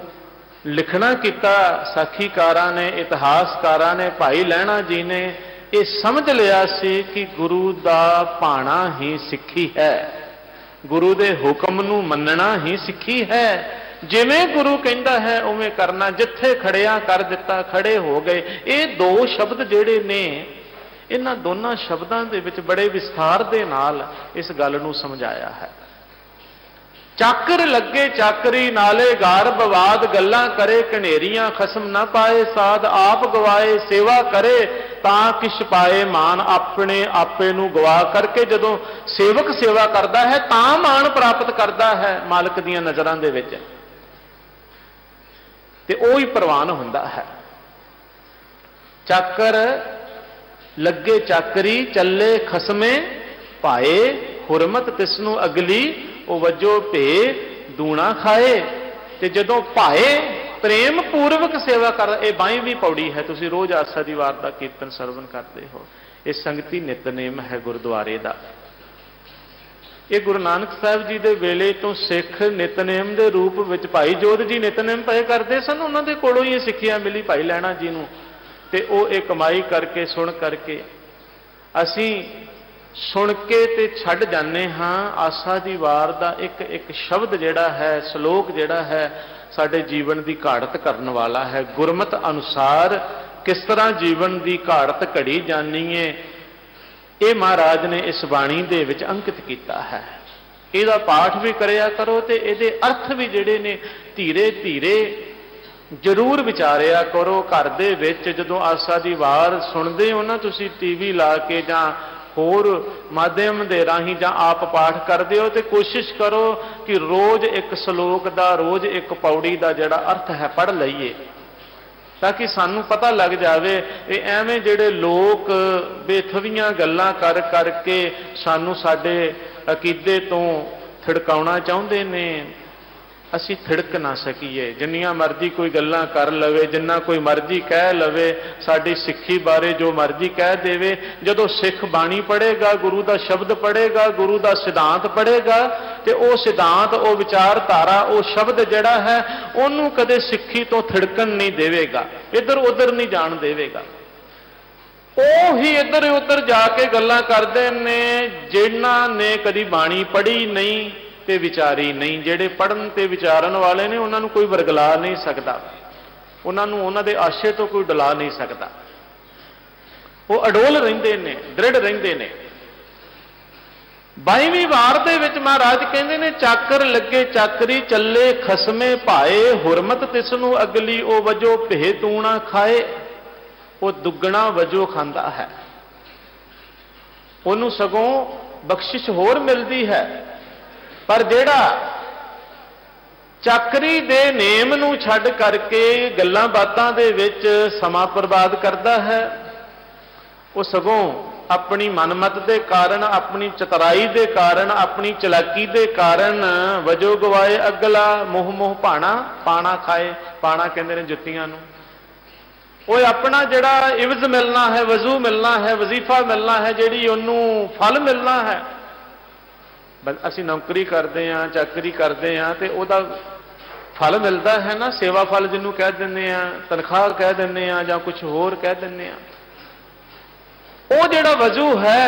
ਲਿਖਣਾ ਕੀਤਾ। ਸਾਖੀਕਾਰਾਂ ਨੇ, ਇਤਿਹਾਸਕਾਰਾਂ ਨੇ, ਭਾਈ ਲਹਿਣਾ ਜੀ ਨੇ ਇਹ ਸਮਝ ਲਿਆ ਸੀ ਕਿ ਗੁਰੂ ਦਾ ਭਾਣਾ ਹੀ ਸਿੱਖੀ ਹੈ, ਗੁਰੂ ਦੇ ਹੁਕਮ ਨੂੰ ਮੰਨਣਾ ਹੀ ਸਿੱਖੀ ਹੈ। ਜਿਵੇਂ ਗੁਰੂ ਕਹਿੰਦਾ ਹੈ ਉਵੇਂ ਕਰਨਾ। ਜਿੱਥੇ ਖੜਿਆ ਕਰ ਦਿੱਤਾ, ਖੜੇ ਹੋ ਗਏ। ਇਹ ਦੋ ਸ਼ਬਦ ਜਿਹੜੇ ਨੇ, ਇਹਨਾਂ ਦੋਨਾਂ ਸ਼ਬਦਾਂ ਦੇ ਵਿੱਚ ਬੜੇ ਵਿਸਥਾਰ ਦੇ ਨਾਲ ਇਸ ਗੱਲ ਨੂੰ ਸਮਝਾਇਆ ਹੈ। ਚਾਕਰ ਲੱਗੇ ਚਾਕਰੀ ਨਾਲੇ ਗਾਰ ਬਵਾਦ, ਗੱਲਾਂ ਕਰੇ ਕਨੇਰੀਆਂ ਖਸਮ ਨਾ ਪਾਏ ਸਾਧ, ਆਪ ਗਵਾਏ ਸੇਵਾ ਕਰੇ ਤਾਂ ਕਿਛ ਪਾਏ ਮਾਨ, ਆਪਣੇ ਆਪੇ ਨੂੰ ਗਵਾ ਕਰਕੇ ਜਦੋਂ ਸੇਵਕ ਸੇਵਾ ਕਰਦਾ ਹੈ ਤਾਂ ਮਾਣ ਪ੍ਰਾਪਤ ਕਰਦਾ ਹੈ ਮਾਲਕ ਦੀਆਂ ਨਜ਼ਰਾਂ ਦੇ ਵਿੱਚ, ਤੇ ਉਹ ਹੀ ਪ੍ਰਵਾਨ ਹੁੰਦਾ ਹੈ। ਚਾਕਰ ਲੱਗੇ ਚਾਕਰੀ ਚੱਲੇ ਖਸਮੇ ਪਾਏ, ਹੁਰਮਤ ਤਿਸਨੂੰ ਅਗਲੀ ਉਹ ਵਜੋ ਭੇ ਦੂਣਾ ਖਾਏ। ਤੇ ਜਦੋਂ ਭਾਏ ਪ੍ਰੇਮ ਪੂਰਵਕ ਸੇਵਾ ਕਰ, ਇਹ 22ਵੀਂ ਪੌੜੀ ਹੈ, ਤੁਸੀਂ ਰੋਜ਼ ਆਸਾ ਦੀ ਵਾਰ ਦਾ ਕੀਰਤਨ ਸਰਵਨ ਕਰਦੇ ਹੋ। ਇਹ ਸੰਗਤੀ ਨਿਤਨੇਮ ਹੈ ਗੁਰਦੁਆਰੇ ਦਾ। ਇਹ ਗੁਰੂ ਨਾਨਕ ਸਾਹਿਬ ਜੀ ਦੇ ਵੇਲੇ ਤੋਂ ਸਿੱਖ ਨਿਤਨੇਮ ਦੇ ਰੂਪ ਵਿੱਚ, ਭਾਈ ਜੋਧ ਜੀ ਨਿਤਨੇਮ ਪਏ ਕਰਦੇ ਸਨ, ਉਹਨਾਂ ਦੇ ਕੋਲੋਂ ਹੀ ਇਹ ਸਿੱਖਿਆ ਮਿਲੀ ਭਾਈ ਲਹਿਣਾ ਜੀ ਨੂੰ। ਤੇ ਉਹ ਇਹ ਕਮਾਈ ਕਰਕੇ, ਸੁਣ ਕਰਕੇ, ਅਸੀਂ ਸੁਣ ਕੇ ਤੇ ਛੱਡ ਜਾਂਦੇ ਹਾਂ। ਆਸਾ ਦੀ ਵਾਰ ਦਾ ਇੱਕ ਇੱਕ ਸ਼ਬਦ ਜਿਹੜਾ ਹੈ, ਸ਼ਲੋਕ ਜਿਹੜਾ ਹੈ, ਸਾਡੇ ਜੀਵਨ ਦੀ ਘਾੜਤ ਕਰਨ ਵਾਲਾ ਹੈ। ਗੁਰਮਤ ਅਨੁਸਾਰ ਕਿਸ ਤਰ੍ਹਾਂ ਜੀਵਨ ਦੀ ਘਾੜਤ ਘੜੀ ਜਾਣੀ ਹੈ, ਇਹ ਮਹਾਰਾਜ ਨੇ ਇਸ ਬਾਣੀ ਦੇ ਵਿੱਚ ਅੰਕਿਤ ਕੀਤਾ ਹੈ। ਇਹਦਾ ਪਾਠ ਵੀ ਕਰਿਆ ਕਰੋ ਤੇ ਇਹਦੇ ਅਰਥ ਵੀ ਜਿਹੜੇ ਨੇ ਧੀਰੇ ਧੀਰੇ ਜ਼ਰੂਰ ਵਿਚਾਰਿਆ ਕਰੋ। ਘਰ ਦੇ ਵਿੱਚ ਜਦੋਂ ਆਸਾ ਦੀ ਵਾਰ ਸੁਣਦੇ ਹੋ ਨਾ ਤੁਸੀਂ, ਟੀਵੀ ਲਾ ਕੇ ਜਾਂ ਹੋਰ ਮਾਧਿਅਮ ਦੇ ਰਾਹੀਂ ਜਾਂ ਆਪ ਪਾਠ ਕਰਦੇ ਹੋ, ਤੇ ਕੋਸ਼ਿਸ਼ ਕਰੋ ਕਿ ਰੋਜ਼ ਇੱਕ ਸ਼ਲੋਕ ਦਾ, ਰੋਜ਼ ਇੱਕ ਪੌੜੀ ਦਾ ਜਿਹੜਾ ਅਰਥ ਹੈ ਪੜ੍ਹ ਲਈਏ, ਤਾਂ ਕਿ ਸਾਨੂੰ ਪਤਾ ਲੱਗ ਜਾਵੇ। ਇਹ ਐਵੇਂ ਜਿਹੜੇ ਲੋਕ ਬੇਥਵੀਆਂ ਗੱਲਾਂ ਕਰ ਕਰਕੇ ਸਾਨੂੰ ਸਾਡੇ ਅਕੀਦੇ ਤੋਂ ਥਿੜਕਾਉਣਾ ਚਾਹੁੰਦੇ ਨੇ, ਅਸੀਂ ਥਿੜਕ ਨਾ ਸਕੀਏ। ਜਿੰਨੀਆਂ ਮਰਜ਼ੀ ਕੋਈ ਗੱਲਾਂ ਕਰ ਲਵੇ, ਜਿੰਨਾ ਕੋਈ ਮਰਜ਼ੀ ਕਹਿ ਲਵੇ, ਸਾਡੀ ਸਿੱਖੀ ਬਾਰੇ ਜੋ ਮਰਜ਼ੀ ਕਹਿ ਦੇਵੇ, ਜਦੋਂ ਸਿੱਖ ਬਾਣੀ ਪੜ੍ਹੇਗਾ, ਗੁਰੂ ਦਾ ਸ਼ਬਦ ਪੜ੍ਹੇਗਾ, ਗੁਰੂ ਦਾ ਸਿਧਾਂਤ ਪੜ੍ਹੇਗਾ, ਤੇ ਉਹ ਸਿਧਾਂਤ, ਉਹ ਵਿਚਾਰਧਾਰਾ, ਉਹ ਸ਼ਬਦ ਜਿਹੜਾ ਹੈ ਉਹਨੂੰ ਕਦੇ ਸਿੱਖੀ ਤੋਂ ਥਿੜਕਣ ਨਹੀਂ ਦੇਵੇਗਾ, ਇੱਧਰ ਉੱਧਰ ਨਹੀਂ ਜਾਣ ਦੇਵੇਗਾ। ਉਹ ਹੀ ਇੱਧਰ ਉੱਧਰ ਜਾ ਕੇ ਗੱਲਾਂ ਕਰਦੇ ਨੇ ਜਿਨ੍ਹਾਂ ਨੇ ਕਦੀ ਬਾਣੀ ਪੜ੍ਹੀ ਨਹੀਂ ਤੇ ਵਿਚਾਰੀ ਨਹੀਂ। ਜਿਹੜੇ ਪੜ੍ਹਨ ਤੇ ਵਿਚਾਰਨ ਵਾਲੇ ਨੇ ਉਹਨਾਂ ਨੂੰ ਕੋਈ ਵਰਗਲਾ ਨਹੀਂ ਸਕਦਾ, ਉਹਨਾਂ ਨੂੰ ਉਹਨਾਂ ਦੇ ਆਸ਼ੇ ਤੋਂ ਕੋਈ ਡਲਾ ਨਹੀਂ ਸਕਦਾ। ਉਹ ਅਡੋਲ ਰਹਿੰਦੇ ਨੇ, ਦ੍ਰਿੜ ਰਹਿੰਦੇ ਨੇ। 22ਵੀਂ ਵਾਰ ਦੇ ਵਿੱਚ ਮਹਾਰਾਜ ਕਹਿੰਦੇ ਨੇ, ਚਾਕਰ ਲੱਗੇ ਚਾਕਰੀ ਚੱਲੇ ਖਸਮੇ ਭਾਏ, ਹੁਰਮਤ ਤਿਸ ਨੂੰ ਅਗਲੀ ਉਹ ਵਜੋ ਭੇ ਤੂਣਾ ਖਾਏ। ਉਹ ਦੁੱਗਣਾ ਵਜੋਂ ਖਾਂਦਾ ਹੈ, ਉਹਨੂੰ ਸਗੋਂ ਬਖਸ਼ਿਸ਼ ਹੋਰ ਮਿਲਦੀ ਹੈ। ਪਰ ਜਿਹੜਾ ਚਾਕਰੀ ਦੇ ਨੇਮ ਨੂੰ ਛੱਡ ਕਰਕੇ ਗੱਲਾਂ ਬਾਤਾਂ ਦੇ ਵਿੱਚ ਸਮਾਂ ਬਰਬਾਦ ਕਰਦਾ ਹੈ, ਉਹ ਸਗੋਂ ਆਪਣੀ ਮਨਮਤ ਦੇ ਕਾਰਨ, ਆਪਣੀ ਚਤਰਾਈ ਦੇ ਕਾਰਨ, ਆਪਣੀ ਚਲਾਕੀ ਦੇ ਕਾਰਨ ਵਜੋ ਗਵਾਏ ਅਗਲਾ, ਮੋਹ ਮੋਹ ਭਾਣਾ ਪਾਣਾ ਖਾਏ। ਪਾਣਾ ਕਹਿੰਦੇ ਨੇ ਜੁੱਤੀਆਂ ਨੂੰ। ਉਹ ਆਪਣਾ ਜਿਹੜਾ ਇਵਜ਼ ਮਿਲਣਾ ਹੈ, ਵਜ਼ੂ ਮਿਲਣਾ ਹੈ, ਵਜ਼ੀਫਾ ਮਿਲਣਾ ਹੈ, ਜਿਹੜੀ ਉਹਨੂੰ ਫਲ ਮਿਲਣਾ ਹੈ। ਅਸੀਂ ਨੌਕਰੀ ਕਰਦੇ ਹਾਂ, ਚਾਕਰੀ ਕਰਦੇ ਹਾਂ, ਤੇ ਉਹਦਾ ਫਲ ਮਿਲਦਾ ਹੈ ਨਾ, ਸੇਵਾ ਫਲ ਜਿਹਨੂੰ ਕਹਿ ਦਿੰਦੇ ਆ, ਤਨਖਾਹ ਕਹਿ ਦਿੰਦੇ ਆ, ਜਾਂ ਕੁਝ ਹੋਰ ਕਹਿ ਦਿੰਦੇ ਆ। ਉਹ ਜਿਹੜਾ ਵਜ਼ੂ ਹੈ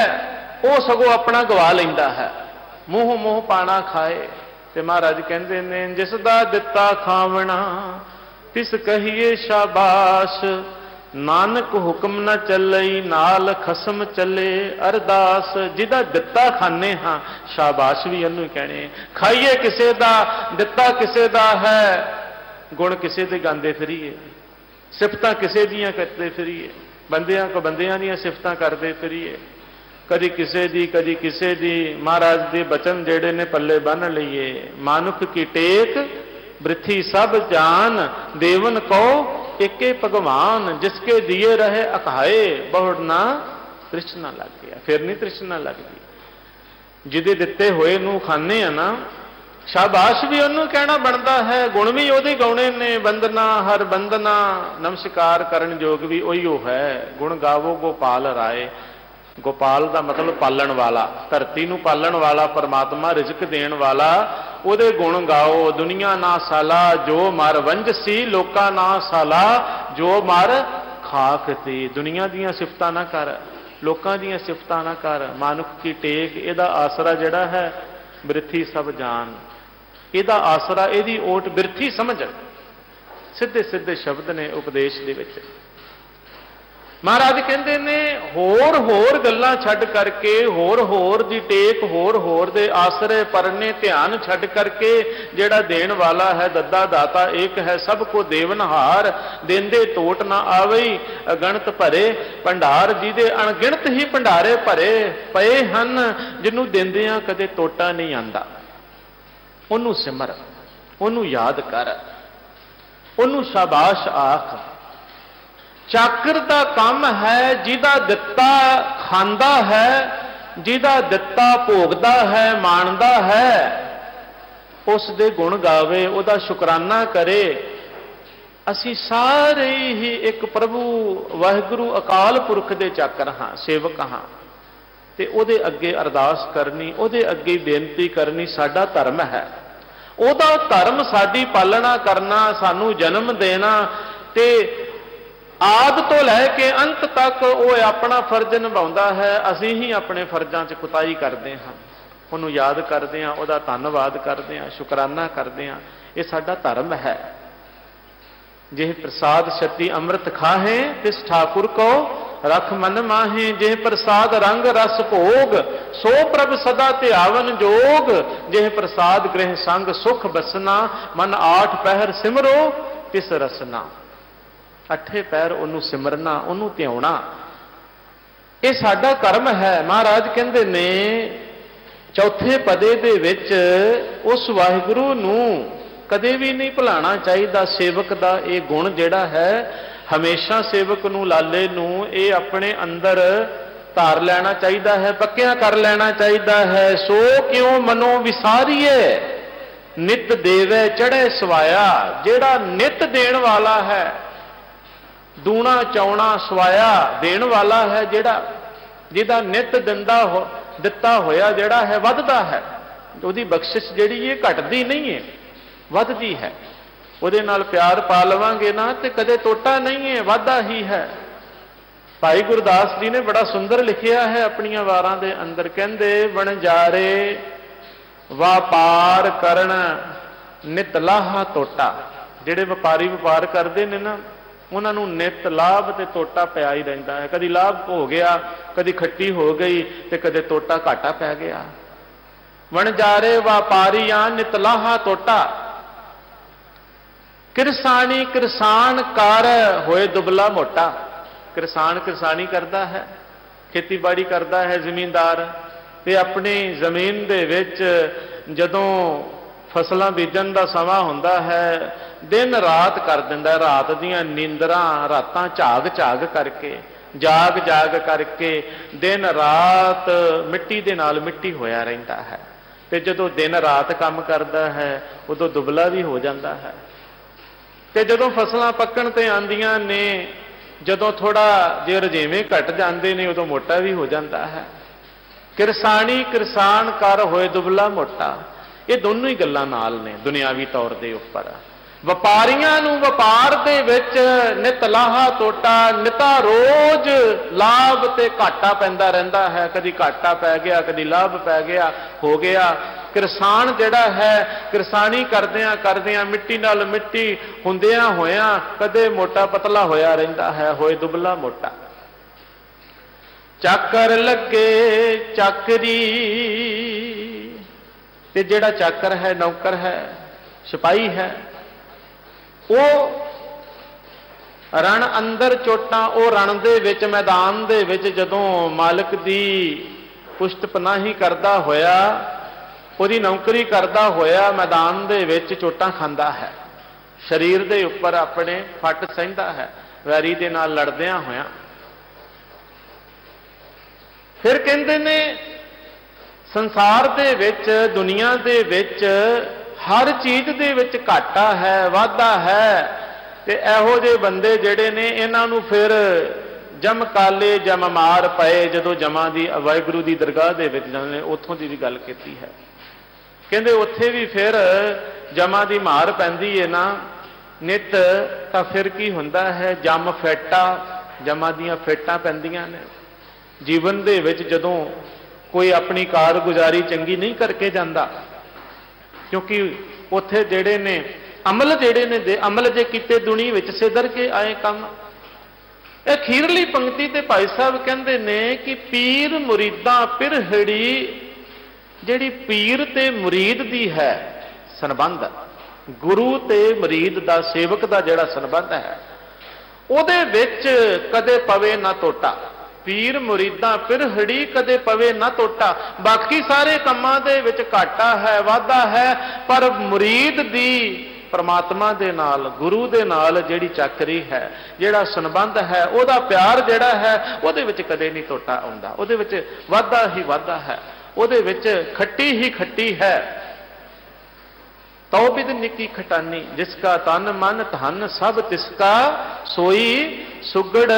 ਉਹ ਸਗੋਂ ਆਪਣਾ ਗਵਾ ਲੈਂਦਾ ਹੈ। ਮੂੰਹ ਮੂੰਹ ਪਾਣਾ ਖਾਏ। ਤੇ ਮਹਾਰਾਜ ਕਹਿੰਦੇ ਨੇ, ਜਿਸ ਦਾ ਦਿੱਤਾ ਖਾਵਣਾ ਤਿਸ ਕਹੀਏ ਸ਼ਾਬਾਸ਼, ਨਾਨਕ ਹੁਕਮ ਨਾ ਚੱਲਈ ਨਾਲ ਖਸਮ ਚੱਲੇ ਅਰਦਾਸ। ਜਿਹਦਾ ਦਿੱਤਾ ਖਾਣੇ ਹਾਂ, ਸ਼ਾਬਾਸ਼ ਵੀ ਇਹਨੂੰ ਹੀ ਕਹਿਣੇ। ਖਾਈਏ ਕਿਸੇ ਦਾ, ਦਿੱਤਾ ਕਿਸੇ ਦਾ ਹੈ, ਗੁਣ ਕਿਸੇ ਦੇ ਗਾਉਂਦੇ ਫਿਰੀਏ। ਸਿਫਤਾਂ ਕਿਸੇ ਦੀਆਂ ਕਰਦੇ ਫਿਰੀਏ, ਬੰਦਿਆਂ ਕੋ ਬੰਦਿਆਂ ਦੀਆਂ ਸਿਫਤਾਂ ਕਰਦੇ ਫਿਰੀਏ, ਕਦੀ ਕਿਸੇ ਦੀ ਕਦੀ ਕਿਸੇ ਦੀ। ਮਹਾਰਾਜ ਦੇ ਬਚਨ ਜਿਹੜੇ ਨੇ ਪੱਲੇ ਬੰਨ੍ਹ ਲਈਏ। ਮਾਨੁਖ ਕੀ ਟੇਕ ਬ੍ਰਿਥੀ ਸਭ ਜਾਨ, ਦੇਵਨ ਕੋ ਏਕੇ ਭਗਵਾਨ, ਜਿਸਕੇ ਦੀਏ ਰਹੇ ਅਕਾਏ, ਬਹੁੜ ਨਾ ਤ੍ਰਿਸ਼ਨਾ ਲੱਗ ਗਿਆ। ਫਿਰ ਨਹੀਂ ਤ੍ਰਿਸ਼ਨਾ ਲੱਗਦੀ। ਜਿਹਦੇ ਦਿੱਤੇ ਹੋਏ ਨੂੰ ਖਾਂਦੇ ਆ ਨਾ, ਸ਼ਾਬਾਸ਼ ਵੀ ਉਹਨੂੰ ਕਹਿਣਾ ਬਣਦਾ ਹੈ, ਗੁਣ ਵੀ ਉਹਦੇ ਗਾਉਣੇ ਨੇ। ਬੰਦਨਾ ਹਰ ਬੰਦਨਾ, ਨਮਸਕਾਰ ਕਰਨ ਯੋਗ ਵੀ ਉਹੀਓ ਹੈ। ਗੁਣ ਗਾਵੋ ਗੋਪਾਲ ਰਾਏ। ਗੋਪਾਲ ਦਾ ਮਤਲਬ ਪਾਲਣ ਵਾਲਾ, ਧਰਤੀ ਨੂੰ ਪਾਲਣ ਵਾਲਾ ਪਰਮਾਤਮਾ, ਰਿਜ਼ਕ ਦੇਣ ਵਾਲਾ। ਉਹਦੇ ਗੁਣ ਗਾਓ। ਦੁਨੀਆ ਨਾ ਸਾਲਾ ਜੋ ਮਰ ਵੰਜਸੀ, ਲੋਕਾਂ ਨਾ ਸਾਲਾ ਜੋ ਮਰ ਖਾਕ ਤੀ। ਦੁਨੀਆ ਦੀਆਂ ਸਿਫਤਾਂ ਨਾ ਕਰ, ਲੋਕਾਂ ਦੀਆਂ ਸਿਫਤਾਂ ਨਾ ਕਰ। ਮਾਨੁਖ ਕੀ ਟੇਕ, ਇਹਦਾ ਆਸਰਾ ਜਿਹੜਾ ਹੈ ਬਿਰਥੀ ਸਭ ਜਾਨ। ਇਹਦਾ ਆਸਰਾ, ਇਹਦੀ ਓਟ ਬਿਰਥੀ ਸਮਝ। ਸਿੱਧੇ ਸਿੱਧੇ ਸ਼ਬਦ ਨੇ ਉਪਦੇਸ਼ ਦੇ ਵਿੱਚ। ਮਹਾਰਾਜ ਕਹਿੰਦੇ ਨੇ ਹੋਰ ਹੋਰ ਗੱਲਾਂ ਛੱਡ ਕਰਕੇ, ਹੋਰ ਹੋਰ ਦੀ ਟੇਕ, ਹੋਰ ਹੋਰ ਦੇ ਆਸਰੇ ਪਰਨੇ ਧਿਆਨ ਛੱਡ ਕਰਕੇ, ਜਿਹੜਾ ਦੇਣ ਵਾਲਾ ਹੈ ਦੱਦਾ ਦਾਤਾ ਏਕ ਹੈ, ਸਭ ਕੋ ਦੇਵਨਹਾਰ, ਦੇਂਦੇ ਟੋਟ ਨਾ ਆਵਈ, ਅਗਣਤ ਭਰੇ ਭੰਡਾਰ। ਜਿਹਦੇ ਅਣਗਿਣਤ ਹੀ ਭੰਡਾਰੇ ਭਰੇ ਪਏ ਹਨ, ਜਿਹਨੂੰ ਦਿੰਦਿਆਂ ਕਦੇ ਟੋਟਾ ਨਹੀਂ ਆਂਦਾ। ਉਹਨੂੰ ਸਿਮਰ, ਉਹਨੂੰ ਯਾਦ ਕਰ, ਉਹਨੂੰ ਸ਼ਾਬਾਸ਼ ਆਖ। ਚਾਕਰ ਦਾ ਕੰਮ ਹੈ ਜਿਹਦਾ ਦਿੱਤਾ ਖਾਂਦਾ ਹੈ, ਜਿਹਦਾ ਦਿੱਤਾ ਭੋਗਦਾ ਹੈ, ਮਾਣਦਾ ਹੈ। ਉਸ ਦੇ ਗੁਣ ਗਾਵੇ, ਉਹਦਾ ਸ਼ੁਕਰਾਨਾ ਕਰੇ। ਅਸੀਂ ਸਾਰੇ ਹੀ ਇੱਕ ਪ੍ਰਭੂ ਵਾਹਿਗੁਰੂ ਅਕਾਲ ਪੁਰਖ ਦੇ ਚਾਕਰ ਹਾਂ, ਸੇਵਕ ਹਾਂ। ਤੇ ਉਹਦੇ ਅੱਗੇ ਅਰਦਾਸ ਕਰਨੀ, ਉਹਦੇ ਅੱਗੇ ਬੇਨਤੀ ਕਰਨੀ ਸਾਡਾ ਧਰਮ ਹੈ। ਉਹਦਾ ਧਰਮ ਸਾਡੀ ਪਾਲਣਾ ਕਰਨਾ, ਸਾਨੂੰ ਜਨਮ ਦੇਣਾ, ਤੇ ਆਦ ਤੋਂ ਲੈ ਕੇ ਅੰਤ ਤੱਕ ਉਹ ਆਪਣਾ ਫਰਜ਼ ਨਿਭਾਉਂਦਾ ਹੈ। ਅਸੀਂ ਹੀ ਆਪਣੇ ਫਰਜ਼ਾਂ 'ਚ ਕੁਤਾਹੀ ਕਰਦੇ ਹਾਂ। ਉਹਨੂੰ ਯਾਦ ਕਰਦੇ ਹਾਂ, ਉਹਦਾ ਧੰਨਵਾਦ ਕਰਦੇ ਹਾਂ, ਸ਼ੁਕਰਾਨਾ ਕਰਦੇ ਹਾਂ। ਇਹ ਸਾਡਾ ਧਰਮ ਹੈ। ਜੇ ਪ੍ਰਸਾਦ ਛਤੀ ਅੰਮ੍ਰਿਤ ਖਾਹੇ, ਤਿਸ ਠਾਕੁਰ ਕੋ ਰਖ ਮਨ ਮਾਹੇ। ਜੇ ਪ੍ਰਸਾਦ ਰੰਗ ਰਸ ਭੋਗ, ਸੋ ਪ੍ਰਭ ਸਦਾ ਧਿਆਵਨ ਜੋਗ। ਜੇ ਪ੍ਰਸਾਦ ਗ੍ਰਹਿ ਸੰਗ ਸੁਖ ਬਸਨਾ, ਮਨ ਆਠ ਪਹਿਰ ਸਿਮਰੋ ਤਿਸ ਰਸਨਾ। ਅੱਠੇ ਪੈਰ ਉਹਨੂੰ ਸਿਮਰਨਾ, ਉਹਨੂੰ ਧਿਆਉਣਾ, ਇਹ ਸਾਡਾ ਕਰਮ ਹੈ। ਮਹਾਰਾਜ ਕਹਿੰਦੇ ਨੇ ਚੌਥੇ ਪਦੇ ਦੇ ਵਿੱਚ ਉਸ ਵਾਹਿਗੁਰੂ ਨੂੰ ਕਦੇ ਵੀ ਨਹੀਂ ਭੁਲਾਣਾ ਚਾਹੀਦਾ। ਸੇਵਕ ਦਾ ਇਹ ਗੁਣ ਜਿਹੜਾ ਹੈ, ਹਮੇਸ਼ਾ ਸੇਵਕ ਨੂੰ, ਲਾਲੇ ਨੂੰ ਇਹ ਆਪਣੇ ਅੰਦਰ ਧਾਰ ਲੈਣਾ ਚਾਹੀਦਾ ਹੈ, ਪੱਕਿਆ ਕਰ ਲੈਣਾ ਚਾਹੀਦਾ ਹੈ। ਸੋ ਕਿਉਂ ਮਨੋਂ ਵਿਸਾਰੀਏ, ਨਿਤ ਦੇਵੇ ਚੜ੍ਹੇ ਸਵਾਇਆ। ਜਿਹੜਾ ਨਿਤ ਦੇਣ ਵਾਲਾ ਹੈ, ਦੂਣਾ ਚੌਣਾ ਸਵਾਇਆ ਦੇਣ ਵਾਲਾ ਹੈ, ਜਿਹਦਾ ਨਿਤ ਦਿੱਤਾ ਹੋਇਆ ਜਿਹੜਾ ਹੈ ਵੱਧਦਾ ਹੈ। ਉਹਦੀ ਬਖਸ਼ਿਸ਼ ਜਿਹੜੀ ਇਹ ਘਟਦੀ ਨਹੀਂ ਹੈ, ਵੱਧਦੀ ਹੈ। ਉਹਦੇ ਨਾਲ ਪਿਆਰ ਪਾ ਲਵਾਂਗੇ ਨਾ ਤੇ ਕਦੇ ਟੋਟਾ ਨਹੀਂ ਹੈ, ਵਾਧਾ ਹੀ ਹੈ। ਭਾਈ ਗੁਰਦਾਸ ਜੀ ਨੇ ਬੜਾ ਸੁੰਦਰ ਲਿਖਿਆ ਹੈ ਆਪਣੀਆਂ ਵਾਰਾਂ ਦੇ ਅੰਦਰ। ਕਹਿੰਦੇ ਵਣਜਾਰੇ ਵਪਾਰ ਕਰਨ ਨਿਤ ਲਾਹਾ ਟੋਟਾ। ਜਿਹੜੇ ਵਪਾਰੀ ਵਪਾਰ ਕਰਦੇ ਨੇ ਨਾ, ਉਹਨਾਂ ਨੂੰ ਨਿਤ ਲਾਭ ਤੇ ਟੋਟਾ ਪਿਆ ਹੀ ਰਹਿੰਦਾ ਹੈ। ਕਦੀ ਲਾਭ ਹੋ ਗਿਆ, ਕਦੀ ਖੱਟੀ ਹੋ ਗਈ, ਤੇ ਕਦੇ ਟੋਟਾ ਘਾਟਾ ਪੈ ਗਿਆ। ਵਣਜਾਰੇ ਵਪਾਰੀਆਂ ਨਿਤ ਲਾਹਾ ਟੋਟਾ। ਕਿਰਸਾਨੀ ਕਿਰਸਾਨ ਕਰ ਹੋਏ ਦੁਬਲਾ ਮੋਟਾ। ਕਿਰਸਾਨ ਕਿਰਸਾਨੀ ਕਰਦਾ ਹੈ, ਖੇਤੀਬਾੜੀ ਕਰਦਾ ਹੈ ਜ਼ਿਮੀਂਦਾਰ, ਤੇ ਆਪਣੀ ਜ਼ਮੀਨ ਦੇ ਵਿੱਚ ਜਦੋਂ ਫਸਲਾਂ ਬੀਜਣ ਦਾ ਸਮਾਂ ਹੁੰਦਾ ਹੈ, ਦਿਨ ਰਾਤ ਕਰ ਦਿੰਦਾ। ਰਾਤ ਦੀਆਂ ਨੀਂਦਰਾਂ, ਰਾਤਾਂ ਝਾਗ ਝਾਗ ਕਰਕੇ, ਜਾਗ ਜਾਗ ਕਰਕੇ ਦਿਨ ਰਾਤ ਮਿੱਟੀ ਦੇ ਨਾਲ ਮਿੱਟੀ ਹੋਇਆ ਰਹਿੰਦਾ ਹੈ। ਤੇ ਜਦੋਂ ਦਿਨ ਰਾਤ ਕੰਮ ਕਰਦਾ ਹੈ, ਉਦੋਂ ਦੁਬਲਾ ਵੀ ਹੋ ਜਾਂਦਾ ਹੈ। ਤੇ ਜਦੋਂ ਫਸਲਾਂ ਪੱਕਣ ਤੇ ਆਉਂਦੀਆਂ ਨੇ, ਜਦੋਂ ਥੋੜਾ ਜੇ ਰਜੇਵੇਂ ਘਟ ਜਾਂਦੇ ਨੇ, ਉਦੋਂ ਮੋਟਾ ਵੀ ਹੋ ਜਾਂਦਾ ਹੈ। ਕਿਰਸਾਨੀ ਕਿਰਸਾਨ ਕਰ ਹੋਏ ਦੁਬਲਾ ਮੋਟਾ। ਇਹ ਦੋਨੋਂ ਹੀ ਗੱਲਾਂ ਨਾਲ ਨੇ ਦੁਨਿਆਵੀ ਤੌਰ ਦੇ ਉੱਪਰ। ਵਪਾਰੀਆਂ ਨੂੰ ਵਪਾਰ ਦੇ ਵਿੱਚ ਨਿਤ ਲਾਹਾ ਟੋਟਾ, ਨਿਤਾ ਰੋਜ਼ ਲਾਭ ਤੇ ਘਾਟਾ ਪੈਂਦਾ ਰਹਿੰਦਾ ਹੈ। ਕਦੀ ਘਾਟਾ ਪੈ ਗਿਆ, ਕਦੀ ਲਾਭ ਪੈ ਗਿਆ, ਹੋ ਗਿਆ। ਕਿਰਸਾਨ ਜਿਹੜਾ ਹੈ, ਕਿਰਸਾਨੀ ਕਰਦਿਆਂ ਕਰਦਿਆਂ, ਮਿੱਟੀ ਨਾਲ ਮਿੱਟੀ ਹੁੰਦਿਆਂ ਹੋਇਆਂ, ਕਦੇ ਮੋਟਾ ਪਤਲਾ ਹੋਇਆ ਰਹਿੰਦਾ ਹੈ, ਹੋਏ ਦੁਬਲਾ ਮੋਟਾ। ਚਾਕਰ ਲੱਗੇ ਚਾਕਰੀ। ਤੇ ਜਿਹੜਾ ਚਾਕਰ ਹੈ, ਨੌਕਰ ਹੈ, ਸਿਪਾਹੀ ਹੈ, ਉਹ ਰਣ ਅੰਦਰ ਚੋਟਾਂ, ਉਹ ਰਣ ਦੇ ਵਿੱਚ, ਮੈਦਾਨ ਦੇ ਵਿੱਚ ਜਦੋਂ ਮਾਲਕ ਦੀ ਪੁਸ਼ਤ ਪਨਾਹੀ ਕਰਦਾ ਹੋਇਆ, ਉਹਦੀ ਨੌਕਰੀ ਕਰਦਾ ਹੋਇਆ ਮੈਦਾਨ ਦੇ ਵਿੱਚ ਚੋਟਾਂ ਖਾਂਦਾ ਹੈ, ਸਰੀਰ ਦੇ ਉੱਪਰ ਆਪਣੇ ਫੱਟ ਸਹਿੰਦਾ ਹੈ ਵੈਰੀ ਦੇ ਨਾਲ ਲੜਦਿਆਂ ਹੋਇਆਂ। ਫਿਰ ਕਹਿੰਦੇ ਨੇ ਸੰਸਾਰ ਦੇ ਵਿੱਚ, ਦੁਨੀਆ ਦੇ ਵਿੱਚ ਹਰ ਚੀਜ਼ ਦੇ ਵਿੱਚ ਘਾਟਾ ਹੈ, ਵਾਧਾ ਹੈ, ਤੇ ਇਹੋ ਜਿਹੇ ਬੰਦੇ ਜਿਹੜੇ ਨੇ ਇਹਨਾਂ ਨੂੰ ਫਿਰ ਜਮ ਕਾਲੇ ਜਮ ਮਾਰ ਪਏ। ਜਦੋਂ ਜਮਾਂ ਦੀ ਵਾਹਿਗੁਰੂ ਦੀ ਦਰਗਾਹ ਦੇ ਵਿੱਚ ਜਾਂਦੇ ਨੇ, ਉੱਥੋਂ ਦੀ ਵੀ ਗੱਲ ਕੀਤੀ ਹੈ। ਕਹਿੰਦੇ ਉੱਥੇ ਵੀ ਫਿਰ ਜਮਾਂ ਦੀ ਮਾਰ ਪੈਂਦੀ ਹੈ ਨਾ ਨਿਤ, ਤਾਂ ਫਿਰ ਕੀ ਹੁੰਦਾ ਹੈ, ਜਮ ਫੇਟਾ, ਜਮਾਂ ਦੀਆਂ ਫੇਟਾਂ ਪੈਂਦੀਆਂ ਨੇ। ਜੀਵਨ ਦੇ ਵਿੱਚ ਜਦੋਂ ਕੋਈ ਆਪਣੀ ਕਾਰਗੁਜ਼ਾਰੀ ਚੰਗੀ ਨਹੀਂ ਕਰਕੇ ਜਾਂਦਾ, ਕਿਉਂਕਿ ਉੱਥੇ ਜਿਹੜੇ ਨੇ ਅਮਲ, ਜਿਹੜੇ ਨੇ ਅਮਲ ਜੇ ਕੀਤੇ ਦੁਨੀ ਵਿੱਚ ਸਿਦਰ ਕੇ ਆਏ ਕੰਮ। ਇਹ ਅਖੀਰਲੀ ਪੰਕਤੀ ਤੇ ਭਾਈ ਸਾਹਿਬ ਕਹਿੰਦੇ ਨੇ ਕਿ ਪੀਰ ਮੁਰੀਦਾਂ ਪਿਰਹੜੀ, ਜਿਹੜੀ ਪੀਰ ਤੇ ਮੁਰੀਦ ਦੀ ਹੈ ਸੰਬੰਧ, ਗੁਰੂ ਤੇ ਮੁਰੀਦ ਦਾ, ਸੇਵਕ ਦਾ ਜਿਹੜਾ ਸੰਬੰਧ ਹੈ, ਉਹਦੇ ਵਿੱਚ ਕਦੇ ਪਵੇ ਨਾ ਟੋਟਾ। ਪੀਰ ਮੁਰੀਦਾਂ ਪਿਰਹੜੀ, ਕਦੇ ਪਵੇ ਨਾ ਟੋਟਾ। ਬਾਕੀ ਸਾਰੇ ਕੰਮਾਂ ਦੇ ਵਿੱਚ ਘਾਟਾ ਹੈ, ਵਾਧਾ ਹੈ, ਪਰ ਮੁਰੀਦ ਦੀ ਪਰਮਾਤਮਾ ਦੇ ਨਾਲ, ਗੁਰੂ ਦੇ ਨਾਲ ਜਿਹੜੀ ਚਾਕਰੀ ਹੈ, ਜਿਹੜਾ ਸੰਬੰਧ ਹੈ, ਉਹਦਾ ਪਿਆਰ ਜਿਹੜਾ ਹੈ, ਉਹਦੇ ਵਿੱਚ ਕਦੇ ਨਹੀਂ ਟੋਟਾ ਆਉਂਦਾ। ਉਹਦੇ ਵਿੱਚ ਵਾਧਾ ਹੀ ਵਾਧਾ ਹੈ, ਉਹਦੇ ਵਿੱਚ ਖੱਟੀ ਹੀ ਖੱਟੀ ਹੈ। ਤੌਬਿਦ ਨਿੱਕੀ ਖਟਾਨੀ, ਜਿਸਕਾ ਤਨ ਮਨ ਧਨ ਸਭ ਤਿਸਕਾ, ਸੋਈ ਸੁਗੜ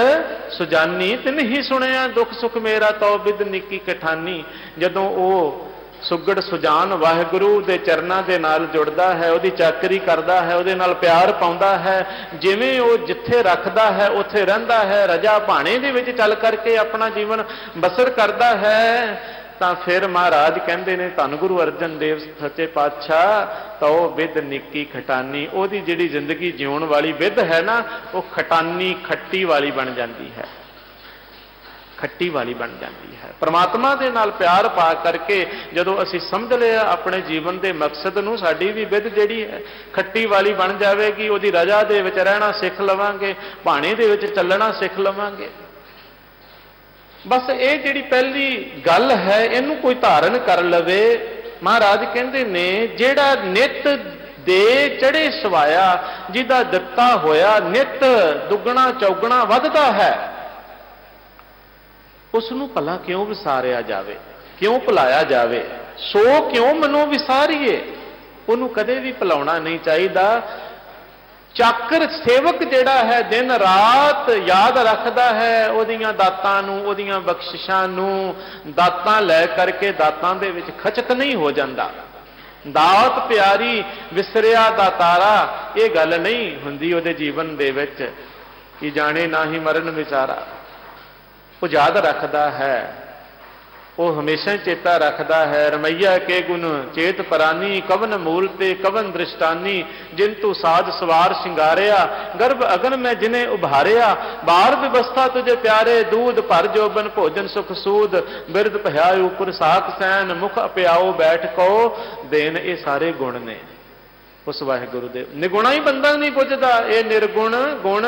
ਸੁਜਾਨੀ। ਤਿਨ ਹੀ ਸੁਣਿਆ ਦੁੱਖ ਸੁਖ ਮੇਰਾ, ਤੌਬਿਦ ਨਿੱਕੀ ਖਟਾਨੀ। ਜਦੋਂ ਉਹ ਸੁਗੜ ਸੁਜਾਨ ਵਾਹਿਗੁਰੂ ਦੇ ਚਰਨਾਂ ਦੇ ਨਾਲ ਜੁੜਦਾ ਹੈ, ਉਹਦੀ ਚਾਕਰੀ ਕਰਦਾ ਹੈ, ਉਹਦੇ ਨਾਲ ਪਿਆਰ ਪਾਉਂਦਾ ਹੈ, ਜਿਵੇਂ ਉਹ ਜਿੱਥੇ ਰੱਖਦਾ ਹੈ ਉੱਥੇ ਰਹਿੰਦਾ ਹੈ, ਰਜਾ ਭਾਣੇ ਦੇ ਵਿੱਚ ਚੱਲ ਕਰਕੇ ਆਪਣਾ ਜੀਵਨ ਬਸਰ ਕਰਦਾ ਹੈ, ਤਾਂ ਫਿਰ ਮਹਾਰਾਜ ਕਹਿੰਦੇ ਨੇ ਧੰਨ ਗੁਰੂ ਅਰਜਨ ਦੇਵ ਸੱਚੇ ਪਾਤਸ਼ਾਹ, ਤਉ ਬਿਦ ਨਿੱਕੀ ਖਟਾਨੀ। ਉਹਦੀ ਜਿਹੜੀ ਜ਼ਿੰਦਗੀ ਜਿਉਣ ਵਾਲੀ ਵਿਧ ਹੈ ਨਾ, ਉਹ ਖਟਾਨੀ, ਖੱਟੀ ਵਾਲੀ ਬਣ ਜਾਂਦੀ ਹੈ, ਖੱਟੀ ਵਾਲੀ ਬਣ ਜਾਂਦੀ ਹੈ। ਪਰਮਾਤਮਾ ਦੇ ਨਾਲ ਪਿਆਰ ਪਾ ਕਰਕੇ ਜਦੋਂ ਅਸੀਂ ਸਮਝ ਲਿਆ ਆਪਣੇ ਜੀਵਨ ਦੇ ਮਕਸਦ ਨੂੰ, ਸਾਡੀ ਵੀ ਵਿਧ ਜਿਹੜੀ ਹੈ ਖੱਟੀ ਵਾਲੀ ਬਣ ਜਾਵੇਗੀ। ਉਹਦੀ ਰਜਾ ਦੇ ਵਿੱਚ ਰਹਿਣਾ ਸਿੱਖ ਲਵਾਂਗੇ, ਭਾਣੇ ਦੇ ਵਿੱਚ ਚੱਲਣਾ ਸਿੱਖ ਲਵਾਂਗੇ। ਬਸ ਇਹ ਜਿਹੜੀ ਪਹਿਲੀ ਗੱਲ ਹੈ, ਇਹਨੂੰ ਕੋਈ ਧਾਰਨ ਕਰ ਲਵੇ। ਮਹਾਰਾਜ ਕਹਿੰਦੇ ਨੇ ਜਿਹੜਾ ਨਿਤ ਦੇ ਚੜੇ ਸਵਾਇਆ, ਜਿਹਦਾ ਦਿੱਤਾ ਹੋਇਆ ਨਿਤ ਦੁੱਗਣਾ ਚੌਗਣਾ ਵੱਧਦਾ ਹੈ, ਉਸ ਨੂੰ ਭਲਾ ਕਿਉਂ ਵਿਸਾਰਿਆ ਜਾਵੇ, ਕਿਉਂ ਭੁਲਾਇਆ ਜਾਵੇ? ਸੋ ਕਿਉਂ ਮਨੋਂ ਵਿਸਾਰੀਏ? ਉਹਨੂੰ ਕਦੇ ਵੀ ਭੁਲਾਉਣਾ ਨਹੀਂ ਚਾਹੀਦਾ। ਚਾਕਰ ਸੇਵਕ ਜਿਹੜਾ ਹੈ ਦਿਨ ਰਾਤ ਯਾਦ ਰੱਖਦਾ ਹੈ ਉਹਦੀਆਂ ਦਾਤਾਂ ਨੂੰ, ਉਹਦੀਆਂ ਬਖਸ਼ਿਸ਼ਾਂ ਨੂੰ। ਦਾਤਾਂ ਲੈ ਕਰਕੇ ਦਾਤਾਂ ਦੇ ਵਿੱਚ ਖਚਕ ਨਹੀਂ ਹੋ ਜਾਂਦਾ। ਦਾਤ ਪਿਆਰੀ ਵਿਸਰਿਆ ਦਾਤਾਰਾ, ਇਹ ਗੱਲ ਨਹੀਂ ਹੁੰਦੀ ਉਹਦੇ ਜੀਵਨ ਦੇ ਵਿੱਚ ਕਿ ਜਾਣੇ ਨਾ ਹੀ ਮਰਨ ਵਿਚਾਰਾ। ਉਹ ਯਾਦ ਰੱਖਦਾ ਹੈ, ਉਹ ਹਮੇਸ਼ਾ ਚੇਤਾ ਰੱਖਦਾ ਹੈ। ਰਮਈਆ ਕੇ ਗੁਣ ਚੇਤ ਪਰਾਨੀ, ਕਵਨ ਮੂਲ ਤੇ ਕਵਨ ਦ੍ਰਿਸ਼ਟਾਨੀ। ਜਿਨ ਤੂੰ ਸਾਜ ਸਵਾਰ ਸ਼ਿੰਗਾਰਿਆ, ਗਰਭ ਅਗਨ ਮੈਂ ਜਿਨੇ ਉਭਾਰਿਆ। ਬਾਰ ਵਿਵਸਥਾ ਤੁਝੇ ਪਿਆਰੇ, ਦੂਧ ਭਰ ਜੋਬਨ ਭੋਜਨ ਸੁਖ ਸੂਦ। ਬਿਰਧ ਭਇਆ ਉਪਰ ਸਾਖ ਸੈਨ, ਮੁਖ ਅਪਿਆਓ ਬੈਠ ਕੋ ਦੇਨ। ਇਹ ਸਾਰੇ ਗੁਣ ਨੇ ਉਸ ਵਾਹਿਗੁਰੂ ਦੇ। ਨਿਗੁਣਾ ਹੀ ਬੰਦਾ ਨਹੀਂ ਬੁੱਝਦਾ, ਇਹ ਨਿਰਗੁਣ ਗੁਣ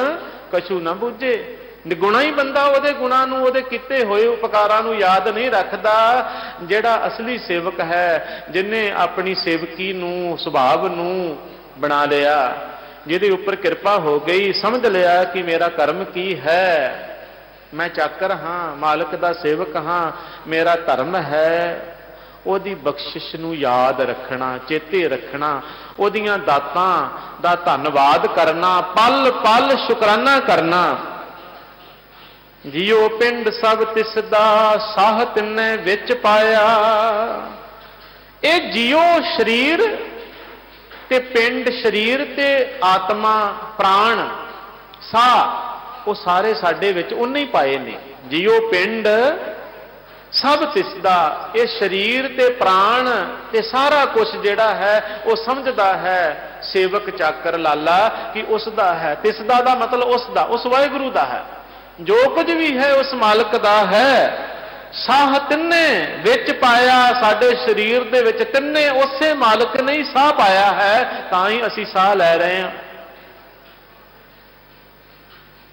ਕਛੂ ਨਾ ਬੁੱਝੇ। ਨਿਗੁਣਾ ਹੀ ਬੰਦਾ ਉਹਦੇ ਗੁਣਾਂ ਨੂੰ, ਉਹਦੇ ਕੀਤੇ ਹੋਏ ਉਪਕਾਰਾਂ ਨੂੰ ਯਾਦ ਨਹੀਂ ਰੱਖਦਾ। ਜਿਹੜਾ ਅਸਲੀ ਸੇਵਕ ਹੈ, ਜਿਹਨੇ ਆਪਣੀ ਸੇਵਕੀ ਨੂੰ, ਸੁਭਾਵ ਨੂੰ ਬਣਾ ਲਿਆ, ਜਿਹਦੇ ਉੱਪਰ ਕਿਰਪਾ ਹੋ ਗਈ, ਸਮਝ ਲਿਆ ਕਿ ਮੇਰਾ ਕਰਮ ਕੀ ਹੈ, ਮੈਂ ਚਾਕਰ ਹਾਂ, ਮਾਲਕ ਦਾ ਸੇਵਕ ਹਾਂ, ਮੇਰਾ ਧਰਮ ਹੈ, ਉਹਦੀ ਬਖਸ਼ਿਸ਼ ਨੂੰ ਯਾਦ ਰੱਖਣਾ, ਚੇਤੇ ਰੱਖਣਾ, ਉਹਦੀਆਂ ਦਾਤਾਂ ਦਾ ਧੰਨਵਾਦ ਕਰਨਾ, ਪਲ ਪਲ ਸ਼ੁਕਰਾਨਾ ਕਰਨਾ। ਜਿਉ ਪਿੰਡ ਸਭ ਤਿਸ ਦਾ, ਸਾਹ ਤਿੰਨੇ ਵਿੱਚ ਪਾਇਆ। ਇਹ ਜਿਉ ਸਰੀਰ ਤੇ ਪਿੰਡ, ਸਰੀਰ ਤੇ ਆਤਮਾ, ਪ੍ਰਾਣ, ਸਾਹ, ਉਹ ਸਾਰੇ ਸਾਡੇ ਵਿੱਚ ਉਹਨੇ ਹੀ ਪਾਏ ਨੇ। ਜਿਉ ਪਿੰਡ ਸਭ ਤਿਸ ਦਾ, ਇਹ ਸਰੀਰ ਤੇ ਪ੍ਰਾਣ ਤੇ ਸਾਰਾ ਕੁਝ ਜਿਹੜਾ ਹੈ ਉਹ ਸਮਝਦਾ ਹੈ ਸੇਵਕ ਚਾਕਰ ਲਾਲਾ ਕਿ ਉਸ ਦਾ ਹੈ। ਤਿਸ ਦਾ ਮਤਲਬ ਉਸ ਦਾ, ਉਸ ਵਾਹਿਗੁਰੂ ਦਾ ਹੈ। ਜੋ ਕੁਝ ਵੀ ਹੈ ਉਸ ਮਾਲਕ ਦਾ ਹੈ। ਸਾਹ ਤਿੰਨੇ ਵਿੱਚ ਪਾਇਆ, ਸਾਡੇ ਸਰੀਰ ਦੇ ਵਿੱਚ ਤਿੰਨੇ ਉਸੇ ਮਾਲਕ ਨੇ ਹੀ ਸਾਹ ਪਾਇਆ ਹੈ, ਤਾਂ ਹੀ ਅਸੀਂ ਸਾਹ ਲੈ ਰਹੇ ਹਾਂ।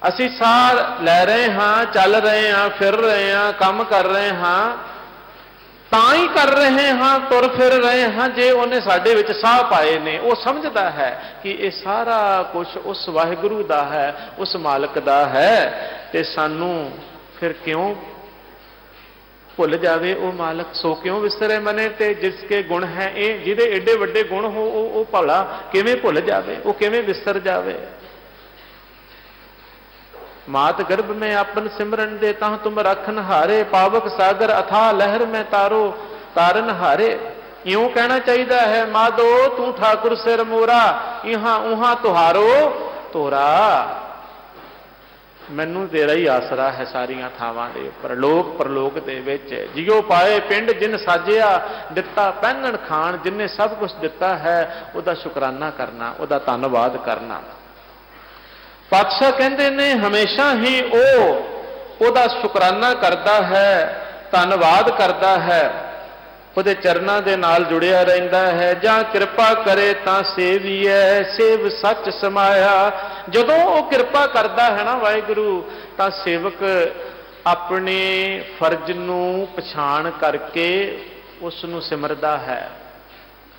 ਅਸੀਂ ਸਾਹ ਲੈ ਰਹੇ ਹਾਂ, ਚੱਲ ਰਹੇ ਹਾਂ, ਫਿਰ ਰਹੇ ਹਾਂ, ਕੰਮ ਕਰ ਰਹੇ ਹਾਂ, ਤਾਂ ਹੀ ਕਰ ਰਹੇ ਹਾਂ, ਤੁਰ ਫਿਰ ਰਹੇ ਹਾਂ ਜੇ ਉਹਨੇ ਸਾਡੇ ਵਿੱਚ ਸਾਹ ਪਾਏ ਨੇ। ਉਹ ਸਮਝਦਾ ਹੈ ਕਿ ਇਹ ਸਾਰਾ ਕੁਝ ਉਸ ਵਾਹਿਗੁਰੂ ਦਾ ਹੈ, ਉਸ ਮਾਲਕ ਦਾ ਹੈ, ਤੇ ਸਾਨੂੰ ਫਿਰ ਕਿਉਂ ਭੁੱਲ ਜਾਵੇ ਉਹ ਮਾਲਕ। ਸੋ ਕਿਉਂ ਵਿਸਰੇ ਮਨੇ, ਤੇ ਜਿਸ ਕੇ ਗੁਣ ਹੈ ਇਹ, ਜਿਹਦੇ ਏਡੇ ਵੱਡੇ ਗੁਣ ਹੋ ਉਹ ਭਲਾ ਕਿਵੇਂ ਭੁੱਲ ਜਾਵੇ, ਉਹ ਕਿਵੇਂ ਵਿਸਰ ਜਾਵੇ। ਮਾਤ ਗਰਭ में आपन सिमरन दे ताह तुम रखन हारे, पावक सागर अथाह लहर में तारो तारन हारे। इਉਂ ਕਹਿਣਾ ਚਾਹੀਦਾ ਹੈ, ਮਾਧੋ ਤੂੰ ਠਾਕੁਰ ਸਿਰ ਮੋਰਾ, ਇਹਾਂ ਉਹਾਂ ਤੁਹਾਰੋ ਤੋਰਾ। ਮੈਨੂੰ ਤੇਰਾ ਹੀ ਆਸਰਾ ਹੈ ਸਾਰੀਆਂ ਥਾਵਾਂ ਦੇ ਉੱਪਰ, ਲੋਕ ਪਰਲੋਕ ਦੇ ਵਿੱਚ। ਜਿਉ ਪਾਏ ਪਿੰਡ ਜਿਨ ਸਾਜਿਆ, ਦਿੱਤਾ ਪਹਿਨਣ ਖਾਣ, ਜਿਨੇ ਸਭ ਕੁਝ ਦਿੱਤਾ ਹੈ ਉਹਦਾ ਸ਼ੁਕਰਾਨਾ ਕਰਨਾ, ਉਹਦਾ ਧੰਨਵਾਦ ਕਰਨਾ। ਪਾਤਸ਼ਾਹ ਕਹਿੰਦੇ ਨੇ ਹਮੇਸ਼ਾ ਹੀ ਉਹ ਉਹਦਾ ਸ਼ੁਕਰਾਨਾ ਕਰਦਾ ਹੈ, ਧੰਨਵਾਦ ਕਰਦਾ ਹੈ, ਉਹਦੇ ਚਰਨਾਂ ਦੇ ਨਾਲ ਜੁੜਿਆ ਰਹਿੰਦਾ ਹੈ। ਜਾਂ ਕਿਰਪਾ ਕਰੇ ਤਾਂ ਸੇਵੀਐ, ਸੇਵ ਸੱਚ ਸਮਾਇਆ। ਜਦੋਂ ਉਹ ਕਿਰਪਾ ਕਰਦਾ ਹੈ ਨਾ ਵਾਹਿਗੁਰੂ, ਤਾਂ ਸੇਵਕ ਆਪਣੇ ਫਰਜ਼ ਨੂੰ ਪਛਾਣ ਕਰਕੇ ਉਸ ਨੂੰ ਸਿਮਰਦਾ ਹੈ।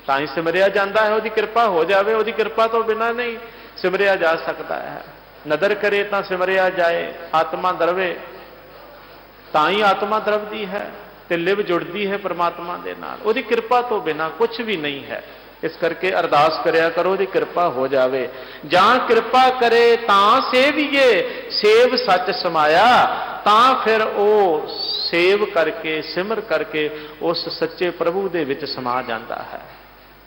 ਤਾਂ ਹੀ ਸਿਮਰਿਆ ਜਾਂਦਾ ਹੈ, ਉਹਦੀ ਕਿਰਪਾ ਹੋ ਜਾਵੇ। ਉਹਦੀ ਕਿਰਪਾ ਤੋਂ ਬਿਨਾਂ ਨਹੀਂ ਸਿਮਰਿਆ ਜਾ ਸਕਦਾ ਹੈ। ਨਦਰ ਕਰੇ ਤਾਂ ਸਿਮਰਿਆ ਜਾਏ, ਆਤਮਾ ਦਰਵੇ ਤਾਂ ਹੀ ਆਤਮਾ ਦਰਵਦੀ ਹੈ ਤੇ ਲਿਵ ਜੁੜਦੀ ਹੈ ਪਰਮਾਤਮਾ ਦੇ ਨਾਲ। ਉਹਦੀ ਕਿਰਪਾ ਤੋਂ ਬਿਨਾਂ ਕੁਝ ਵੀ ਨਹੀਂ ਹੈ। ਇਸ ਕਰਕੇ ਅਰਦਾਸ ਕਰਿਆ ਕਰੋ ਉਹਦੀ ਕਿਰਪਾ ਹੋ ਜਾਵੇ। ਜਾਂ ਕਿਰਪਾ ਕਰੇ ਤਾਂ ਸੇਵੀਏ, ਸੇਵ ਸੱਚ ਸਮਾਇਆ। ਤਾਂ ਫਿਰ ਉਹ ਸੇਵ ਕਰਕੇ, ਸਿਮਰ ਕਰਕੇ ਉਸ ਸੱਚੇ ਪ੍ਰਭੂ ਦੇ ਵਿੱਚ ਸਮਾ ਜਾਂਦਾ ਹੈ।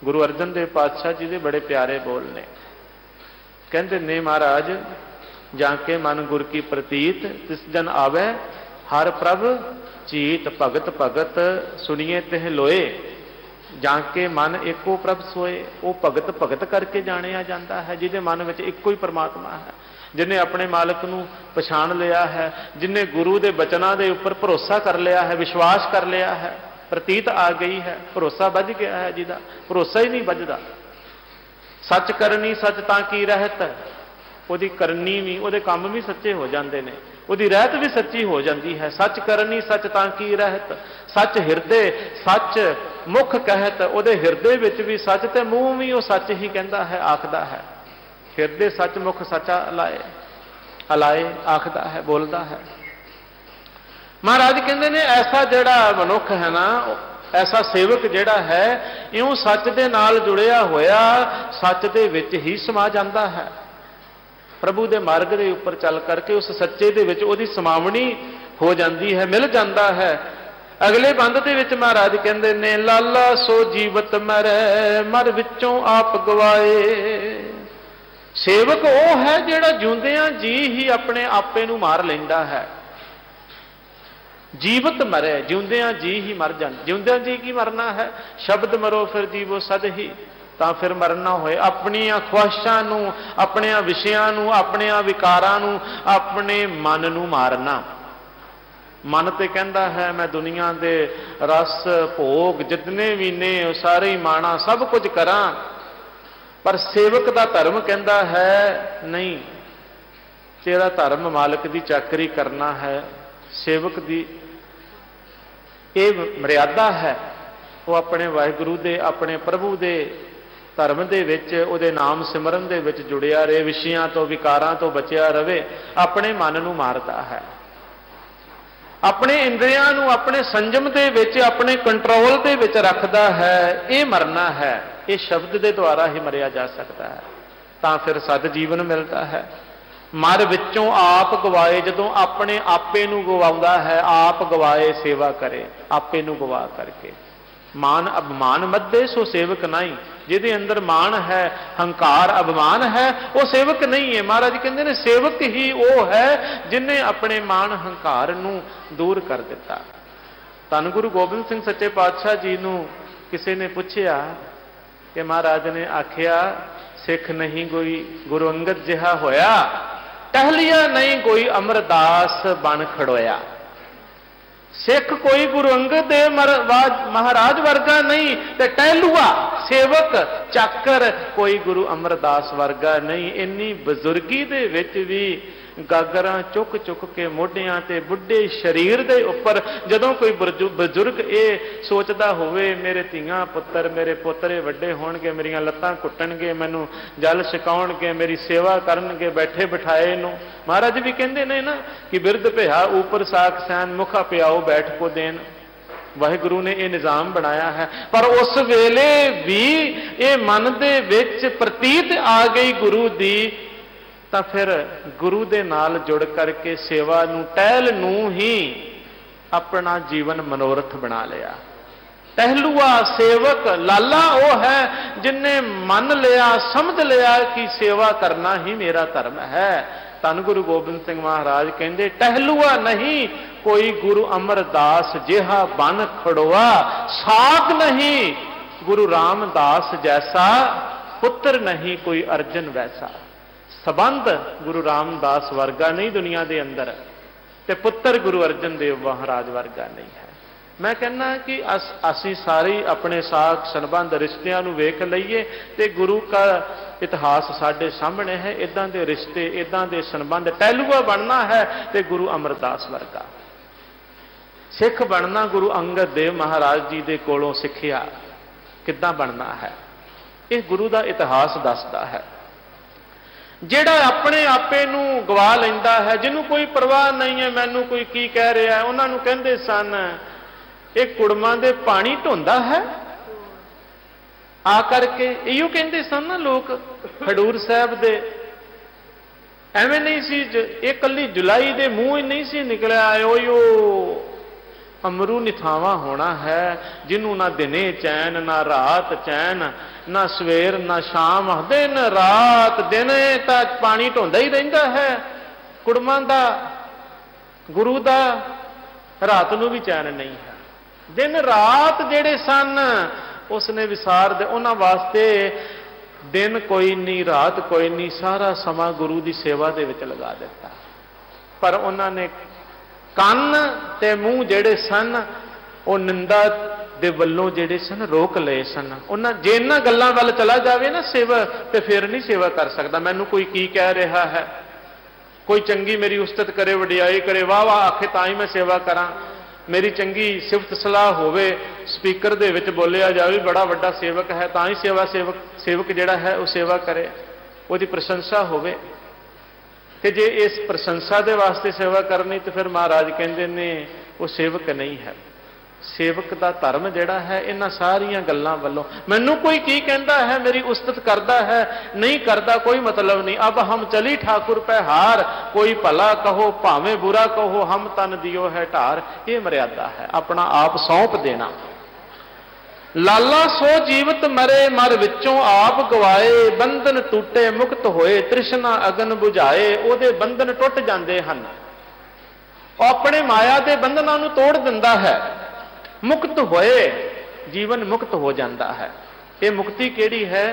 ਗੁਰੂ ਅਰਜਨ ਦੇਵ ਪਾਤਸ਼ਾਹ ਜੀ ਦੇ ਬੜੇ ਪਿਆਰੇ ਬੋਲ ਨੇ। ਕਹਿੰਦੇ ਨੇ ਮਹਾਰਾਜ, ਜਾਂ ਕੇ ਮਨ ਗੁਰ ਕੀ ਪ੍ਰਤੀਤ, ਤਿਸ ਜਨ ਆਵੇ ਹਰ ਪ੍ਰਭ ਚੀਤ। ਭਗਤ ਭਗਤ ਸੁਣੀਏ ਤਿਹ ਲੋਏ, ਜਾਂ ਕੇ ਮਨ ਏਕੋ ਪ੍ਰਭ ਸੋਏ। ਉਹ ਭਗਤ ਭਗਤ ਕਰਕੇ ਜਾਣਿਆ ਜਾਂਦਾ ਹੈ ਜਿਹਦੇ ਮਨ ਵਿੱਚ ਇੱਕੋ ਹੀ ਪਰਮਾਤਮਾ ਹੈ, ਜਿਹਨੇ ਆਪਣੇ ਮਾਲਕ ਨੂੰ ਪਛਾਣ ਲਿਆ ਹੈ, ਜਿਹਨੇ ਗੁਰੂ ਦੇ ਬਚਨਾਂ ਦੇ ਉੱਪਰ ਭਰੋਸਾ ਕਰ ਲਿਆ ਹੈ, ਵਿਸ਼ਵਾਸ ਕਰ ਲਿਆ ਹੈ, ਪ੍ਰਤੀਤ ਆ ਗਈ ਹੈ, ਭਰੋਸਾ ਵੱਜ ਗਿਆ ਹੈ। ਜਿਹਦਾ ਭਰੋਸਾ ਹੀ ਨਹੀਂ ਵੱਜਦਾ। ਸੱਚ ਕਰਨੀ ਸੱਚ ਤਾਂ ਕੀ ਰਹਿਤ, ਉਹਦੀ ਕਰਨੀ ਵੀ, ਉਹਦੇ ਕੰਮ ਵੀ ਸੱਚੇ ਹੋ ਜਾਂਦੇ ਨੇ, ਉਹਦੀ ਰਹਿਤ ਵੀ ਸੱਚੀ ਹੋ ਜਾਂਦੀ ਹੈ। ਸੱਚ ਕਰਨੀ ਸੱਚ ਤਾਂ ਕੀ ਰਹਿਤ, ਸੱਚ ਹਿਰਦੇ ਸੱਚ ਮੁਖ ਕਹਿਤ। ਉਹਦੇ ਹਿਰਦੇ ਵਿੱਚ ਵੀ ਸੱਚ ਤੇ ਮੂੰਹ ਵੀ ਉਹ ਸੱਚ ਹੀ ਕਹਿੰਦਾ ਹੈ, ਆਖਦਾ ਹੈ। ਹਿਰਦੇ ਸੱਚ ਮੁਖ ਸੱਚਾ ਅਲਾਏ, ਅਲਾਏ ਆਖਦਾ ਹੈ, ਬੋਲਦਾ ਹੈ। ਮਹਾਰਾਜ ਕਹਿੰਦੇ ਨੇ ਐਸਾ ਜਿਹੜਾ ਮਨੁੱਖ ਹੈ ਨਾ, ਐਸਾ ਸੇਵਕ ਜਿਹੜਾ ਹੈ, ਇਉਂ ਸੱਚ ਦੇ ਨਾਲ ਜੁੜਿਆ ਹੋਇਆ ਸੱਚ ਦੇ ਵਿੱਚ ਹੀ ਸਮਾ ਜਾਂਦਾ ਹੈ। ਪ੍ਰਭੂ ਦੇ ਮਾਰਗ ਦੇ ਉੱਪਰ ਚੱਲ ਕਰਕੇ ਉਸ ਸੱਚੇ ਦੇ ਵਿੱਚ ਉਹਦੀ ਸਮਾਵਣੀ ਹੋ ਜਾਂਦੀ ਹੈ, ਮਿਲ ਜਾਂਦਾ ਹੈ। ਅਗਲੇ ਬੰਦ ਦੇ ਵਿੱਚ ਮਹਾਰਾਜ ਕਹਿੰਦੇ ਨੇ, ਲਾਲਾ ਸੋ ਜੀਵਤ ਮਰੈ, ਮਰ ਵਿੱਚੋਂ ਆਪ ਗਵਾਏ। ਸੇਵਕ ਉਹ ਹੈ ਜਿਹੜਾ ਜਿਉਂਦਿਆਂ ਜੀ ਹੀ ਆਪਣੇ ਆਪੇ ਨੂੰ ਮਾਰ ਲੈਂਦਾ ਹੈ। ਜੀਵਤ ਮਰੇ, ਜਿਉਂਦਿਆਂ ਜੀ ਹੀ ਮਰ ਜਾਣ। ਜਿਉਂਦਿਆਂ ਜੀ ਕੀ ਮਰਨਾ ਹੈ? ਸ਼ਬਦ ਮਰੋ ਫਿਰ ਜੀਵੋ ਸਦ ਹੀ। ਤਾਂ ਫਿਰ ਮਰਨਾ ਹੋਏ ਆਪਣੀਆਂ ਖੁਆਇਸ਼ਾਂ ਨੂੰ, ਆਪਣਿਆਂ ਵਿਸ਼ਿਆਂ ਨੂੰ, ਆਪਣਿਆਂ ਵਿਕਾਰਾਂ ਨੂੰ, ਆਪਣੇ ਮਨ ਨੂੰ ਮਾਰਨਾ। ਮਨ ਤੇ ਕਹਿੰਦਾ ਹੈ ਮੈਂ ਦੁਨੀਆ ਦੇ ਰਸ ਭੋਗ ਜਿਤਨੇ ਵੀ ਨੇ ਉਹ ਸਾਰੇ ਹੀ ਮਾਣਾ, ਸਭ ਕੁਝ ਕਰਾਂ। ਪਰ ਸੇਵਕ ਦਾ ਧਰਮ ਕਹਿੰਦਾ ਹੈ ਨਹੀਂ, ਤੇਰਾ ਧਰਮ ਮਾਲਕ ਦੀ ਚਾਕਰੀ ਕਰਨਾ ਹੈ। ਸੇਵਕ ਦੀ ਇਹ ਮਰਿਆਦਾ ਹੈ, ਉਹ ਆਪਣੇ ਵਾਹਿਗੁਰੂ ਦੇ, ਆਪਣੇ ਪ੍ਰਭੂ ਦੇ ਧਰਮ ਦੇ ਵਿੱਚ, ਉਹਦੇ ਨਾਮ ਸਿਮਰਨ ਦੇ ਵਿੱਚ ਜੁੜਿਆ ਰਹੇ, ਵਿਸ਼ਿਆਂ ਤੋਂ ਵਿਕਾਰਾਂ ਤੋਂ ਬਚਿਆ ਰਵੇ। ਆਪਣੇ ਮਨ ਨੂੰ ਮਾਰਦਾ ਹੈ, ਆਪਣੇ ਇੰਦਰੀਆਂ ਨੂੰ ਆਪਣੇ ਸੰਜਮ ਦੇ ਵਿੱਚ, ਆਪਣੇ ਕੰਟਰੋਲ ਦੇ ਵਿੱਚ ਰੱਖਦਾ ਹੈ। ਇਹ ਮਰਨਾ ਹੈ, ਇਹ ਸ਼ਬਦ ਦੇ ਦੁਆਰਾ ਹੀ ਮਰਿਆ ਜਾ ਸਕਦਾ ਹੈ। ਤਾਂ ਫਿਰ ਸਦ ਜੀਵਨ ਮਿਲਦਾ ਹੈ। ਮਰ ਵਿੱਚੋਂ ਆਪ ਗਵਾਏ, ਜਦੋਂ ਆਪਣੇ ਆਪੇ ਨੂੰ ਗਵਾਉਂਦਾ ਹੈ, ਆਪ ਗਵਾਏ ਸੇਵਾ ਕਰੇ, ਆਪੇ ਨੂੰ ਗਵਾ ਕਰਕੇ। ਮਾਨ ਅਭਿਮਾਨ ਮੱਧੇ ਸੋ ਸੇਵਕ ਨਹੀਂ। ਜਿਹਦੇ ਅੰਦਰ ਮਾਨ ਹੈ, ਹੰਕਾਰ, ਅਭਿਮਾਨ ਹੈ, ਉਹ ਸੇਵਕ ਨਹੀਂ ਹੈ। ਮਹਾਰਾਜ ਕਹਿੰਦੇ ਨੇ ਸੇਵਕ ਹੀ ਉਹ ਹੈ ਜਿਹਨੇ ਆਪਣੇ ਮਾਨ ਹੰਕਾਰ ਨੂੰ ਦੂਰ ਕਰ ਦਿੱਤਾ। ਧੰਨ ਗੁਰੂ ਗੋਬਿੰਦ ਸਿੰਘ ਸੱਚੇ ਪਾਤਸ਼ਾਹ ਜੀ ਨੂੰ ਕਿਸੇ ਨੇ ਪੁੱਛਿਆ ਕਿ ਮਹਾਰਾਜ ਨੇ ਆਖਿਆ, ਸਿੱਖ ਨਹੀਂ ਕੋਈ ਗੁਰੂ ਅੰਗਦ ਜਿਹਾ ਹੋਇਆ, ਟਹਿਲਿਆ ਨਹੀਂ ਕੋਈ ਅਮਰਦਾਸ ਬਣ ਖੜੋਇਆ। ਸਿੱਖ ਕੋਈ ਗੁਰੂ ਅੰਗਦ ਦੇਵ ਮਹਾਰਾਜ ਵਰਗਾ ਨਹੀਂ, ਤੇ ਟਹਿਲੂਆ ਸੇਵਕ ਚਾਕਰ ਕੋਈ ਗੁਰੂ ਅਮਰਦਾਸ ਵਰਗਾ ਨਹੀਂ। ਇੰਨੀ ਬਜ਼ੁਰਗੀ ਦੇ ਵਿੱਚ ਵੀ ਗਾਗਰਾਂ ਚੁੱਕ ਚੁੱਕ ਕੇ ਮੋਢਿਆਂ ਤੇ ਬੁੱਢੇ ਸਰੀਰ ਦੇ ਉੱਪਰ ਜਦੋਂ ਕੋਈ ਬਜ਼ੁਰਗ ਇਹ ਸੋਚਦਾ ਹੋਵੇ ਮੇਰੇ ਧੀਆਂ ਪੁੱਤਰ ਮੇਰੇ ਪੋਤਰੇ ਵੱਡੇ ਹੋਣਗੇ, ਮੇਰੀਆਂ ਲੱਤਾਂ ਕੁੱਟਣਗੇ, ਮੈਨੂੰ ਜਲ ਛਕਾਉਣਗੇ, ਮੇਰੀ ਸੇਵਾ ਕਰਨਗੇ ਬੈਠੇ ਬਿਠਾਏ ਨੂੰ। ਮਹਾਰਾਜ ਵੀ ਕਹਿੰਦੇ ਨੇ ਨਾ ਕਿ ਬਿਰਧ ਭਇਆ ਉਪਰ ਸਾਖ ਸੈਨ ਮੁਖਾ ਪਿਆਓ ਬੈਠ ਕੋ ਦੇਣ। ਵਾਹਿਗੁਰੂ ਨੇ ਇਹ ਨਿਜ਼ਾਮ ਬਣਾਇਆ ਹੈ। ਪਰ ਉਸ ਵੇਲੇ ਵੀ ਇਹ ਮਨ ਦੇ ਵਿੱਚ ਪ੍ਰਤੀਤ ਆ ਗਈ ਗੁਰੂ ਦੀ, ਤਾਂ ਫਿਰ ਗੁਰੂ ਦੇ ਨਾਲ ਜੁੜ ਕਰਕੇ ਸੇਵਾ ਨੂੰ ਟਹਿਲ ਨੂੰ ਹੀ ਆਪਣਾ ਜੀਵਨ ਮਨੋਰਥ ਬਣਾ ਲਿਆ। ਟਹਿਲੂਆ ਸੇਵਕ ਲਾਲਾ ਉਹ ਹੈ ਜਿਨਨੇ ਮੰਨ ਲਿਆ ਸਮਝ ਲਿਆ ਕਿ ਸੇਵਾ ਕਰਨਾ ਹੀ ਮੇਰਾ ਧਰਮ ਹੈ। ਧੰਨ ਗੁਰੂ ਗੋਬਿੰਦ ਸਿੰਘ ਮਹਾਰਾਜ ਕਹਿੰਦੇ ਟਹਿਲੂਆ ਨਹੀਂ ਕੋਈ ਗੁਰੂ ਅਮਰਦਾਸ ਜਿਹਾ ਬਨ ਖੜੋਆ, ਸਾਖ ਨਹੀਂ ਗੁਰੂ ਰਾਮਦਾਸ ਜੈਸਾ, ਪੁੱਤਰ ਨਹੀਂ ਕੋਈ ਅਰਜਨ ਵੈਸਾ। ਸਬੰਧ ਗੁਰੂ ਰਾਮਦਾਸ ਵਰਗਾ ਨਹੀਂ ਦੁਨੀਆ ਦੇ ਅੰਦਰ, ਤੇ ਪੁੱਤਰ ਗੁਰੂ ਅਰਜਨ ਦੇਵ ਮਹਾਰਾਜ ਵਰਗਾ ਨਹੀਂ ਹੈ। ਮੈਂ ਕਹਿੰਦਾ ਕਿ ਅਸੀਂ ਸਾਰੇ ਆਪਣੇ ਸਾਖ ਸੰਬੰਧ ਰਿਸ਼ਤਿਆਂ ਨੂੰ ਵੇਖ ਲਈਏ ਤੇ ਗੁਰੂ ਦਾ ਇਤਿਹਾਸ ਸਾਡੇ ਸਾਹਮਣੇ ਹੈ। ਇਦਾਂ ਦੇ ਰਿਸ਼ਤੇ, ਇਦਾਂ ਦੇ ਸੰਬੰਧ, ਟਹਿਲੂਆ ਬਣਨਾ ਹੈ ਤੇ ਗੁਰੂ ਅਮਰਦਾਸ ਵਰਗਾ। ਸਿੱਖ ਬਣਨਾ ਗੁਰੂ ਅੰਗਦ ਦੇਵ ਮਹਾਰਾਜ ਜੀ ਦੇ ਕੋਲੋਂ ਸਿੱਖਿਆ ਕਿੱਦਾਂ ਬਣਨਾ ਹੈ, ਇਹ ਗੁਰੂ ਦਾ ਇਤਿਹਾਸ ਦੱਸਦਾ ਹੈ। ਜਿਹੜਾ ਆਪਣੇ ਆਪੇ ਨੂੰ ਗਵਾ ਲੈਂਦਾ ਹੈ, ਜਿਹਨੂੰ ਕੋਈ ਪਰਵਾਹ ਨਹੀਂ ਹੈ ਮੈਨੂੰ ਕੋਈ ਕੀ ਕਹਿ ਰਿਹਾ, ਉਹਨਾਂ ਨੂੰ ਕਹਿੰਦੇ ਸਨ ਇਹ ਕੁੜਮਾਂ ਦੇ ਪਾਣੀ ਢੋਂਦਾ ਹੈ ਆ ਕਰਕੇ। ਇਹੋ ਕਹਿੰਦੇ ਸਨ ਨਾ ਲੋਕ ਖਡੂਰ ਸਾਹਿਬ ਦੇ। ਐਵੇਂ ਨਹੀਂ ਸੀ, ਇਹ ਕੱਲੀ ਜੁਲਾਈ ਦੇ ਮੂੰਹ ਹੀ ਨਹੀਂ ਸੀ ਨਿਕਲਿਆ ਓਯੋ ਅਮਰੂ ਨਿਥਾਵਾਂ ਹੋਣਾ ਹੈ ਜਿਹਨੂੰ ਨਾ ਦਿਨੇ ਚੈਨ ਨਾ ਰਾਤ ਚੈਨ, ਨਾ ਸਵੇਰ ਨਾ ਸ਼ਾਮ, ਦਿਨ ਰਾਤ ਦਿਨੇ ਤਾਂ ਪਾਣੀ ਢੋਂਦਾ ਹੀ ਰਹਿੰਦਾ ਹੈ ਕੁੜਮਾਂ ਦਾ। ਗੁਰੂ ਦਾ ਰਾਤ ਨੂੰ ਵੀ ਚੈਨ ਨਹੀਂ ਹੈ। ਦਿਨ ਰਾਤ ਜਿਹੜੇ ਸਨ ਉਸਨੇ ਵਿਸਾਰ ਦੇ, ਉਹਨਾਂ ਵਾਸਤੇ ਦਿਨ ਕੋਈ ਨਹੀਂ ਰਾਤ ਕੋਈ ਨਹੀਂ, ਸਾਰਾ ਸਮਾਂ ਗੁਰੂ ਦੀ ਸੇਵਾ ਦੇ ਵਿੱਚ ਲਗਾ ਦਿੱਤਾ। ਪਰ ਉਹਨਾਂ ਨੇ ਕੰਨ ਤੇ ਮੂੰਹ ਜਿਹੜੇ ਸਨ ਉਹ ਨਿੰਦਾ ਦੇ ਵੱਲੋਂ ਜਿਹੜੇ ਸਨ ਰੋਕ ਲਏ ਸਨ। ਉਹਨਾਂ ਜੇ ਇਹਨਾਂ ਗੱਲਾਂ ਵੱਲ ਚਲਾ ਜਾਵੇ ਨਾ ਸੇਵਾ, ਤੇ ਫਿਰ ਨਹੀਂ ਸੇਵਾ ਕਰ ਸਕਦਾ। ਮੈਨੂੰ ਕੋਈ ਕੀ ਕਹਿ ਰਿਹਾ ਹੈ, ਕੋਈ ਚੰਗੀ ਮੇਰੀ ਉਸਤਤ ਕਰੇ, ਵਡਿਆਈ ਕਰੇ, ਵਾਹ ਵਾਹ ਆਖੇ ਤਾਂ ਹੀ ਮੈਂ ਸੇਵਾ ਕਰਾਂ, ਮੇਰੀ ਚੰਗੀ ਸਿਫਤ ਸਲਾਹ ਹੋਵੇ, ਸਪੀਕਰ ਦੇ ਵਿੱਚ ਬੋਲਿਆ ਜਾਵੇ ਬੜਾ ਵੱਡਾ ਸੇਵਕ ਹੈ ਤਾਂ ਹੀ ਸੇਵਕ ਜਿਹੜਾ ਹੈ ਉਹ ਸੇਵਾ ਕਰੇ, ਉਹਦੀ ਪ੍ਰਸ਼ੰਸਾ ਹੋਵੇ। ਤੇ ਜੇ ਇਸ ਪ੍ਰਸ਼ੰਸਾ ਦੇ ਵਾਸਤੇ ਸੇਵਾ ਕਰਨੀ ਤੇ ਫਿਰ ਮਹਾਰਾਜ ਕਹਿੰਦੇ ਨੇ ਉਹ ਸੇਵਕ ਨਹੀਂ ਹੈ। ਸੇਵਕ ਦਾ ਧਰਮ ਜਿਹੜਾ ਹੈ ਇਹਨਾਂ ਸਾਰੀਆਂ ਗੱਲਾਂ ਵੱਲੋਂ, ਮੈਨੂੰ ਕੋਈ ਕੀ ਕਹਿੰਦਾ ਹੈ, ਮੇਰੀ ਉਸਤਤ ਕਰਦਾ ਹੈ ਨਹੀਂ ਕਰਦਾ ਕੋਈ ਮਤਲਬ ਨਹੀਂ। ਅਬ ਹਮ ਚਲੀ ਠਾਕੁਰ ਪੈ ਹਾਰ, ਕੋਈ ਭਲਾ ਕਹੋ ਭਾਵੇਂ ਬੁਰਾ ਕਹੋ, ਹਮ ਤਨ ਦਿਓ ਹੈ ਢਾਰ। ਇਹ ਮਰਿਆਦਾ ਹੈ, ਆਪਣਾ ਆਪ ਸੌਂਪ ਦੇਣਾ। ਲਾਲਾ ਸੋ ਜੀਵਤ ਮਰੇ ਮਰ ਵਿੱਚੋਂ ਆਪ ਗਵਾਏ, ਬੰਧਨ ਟੁੱਟੇ ਮੁਕਤ ਹੋਏ, ਤ੍ਰਿਸ਼ਨਾ ਅਗਨ ਬੁਝਾਏ। ਉਹਦੇ ਬੰਧਨ ਟੁੱਟ ਜਾਂਦੇ ਹਨ, ਉਹ ਆਪਣੇ ਮਾਇਆ ਦੇ ਬੰਧਨਾਂ ਨੂੰ ਤੋੜ ਦਿੰਦਾ ਹੈ। ਮੁਕਤ ਹੋਏ, ਜੀਵਨ ਮੁਕਤ ਹੋ ਜਾਂਦਾ ਹੈ। ਇਹ ਮੁਕਤੀ ਕਿਹੜੀ ਹੈ?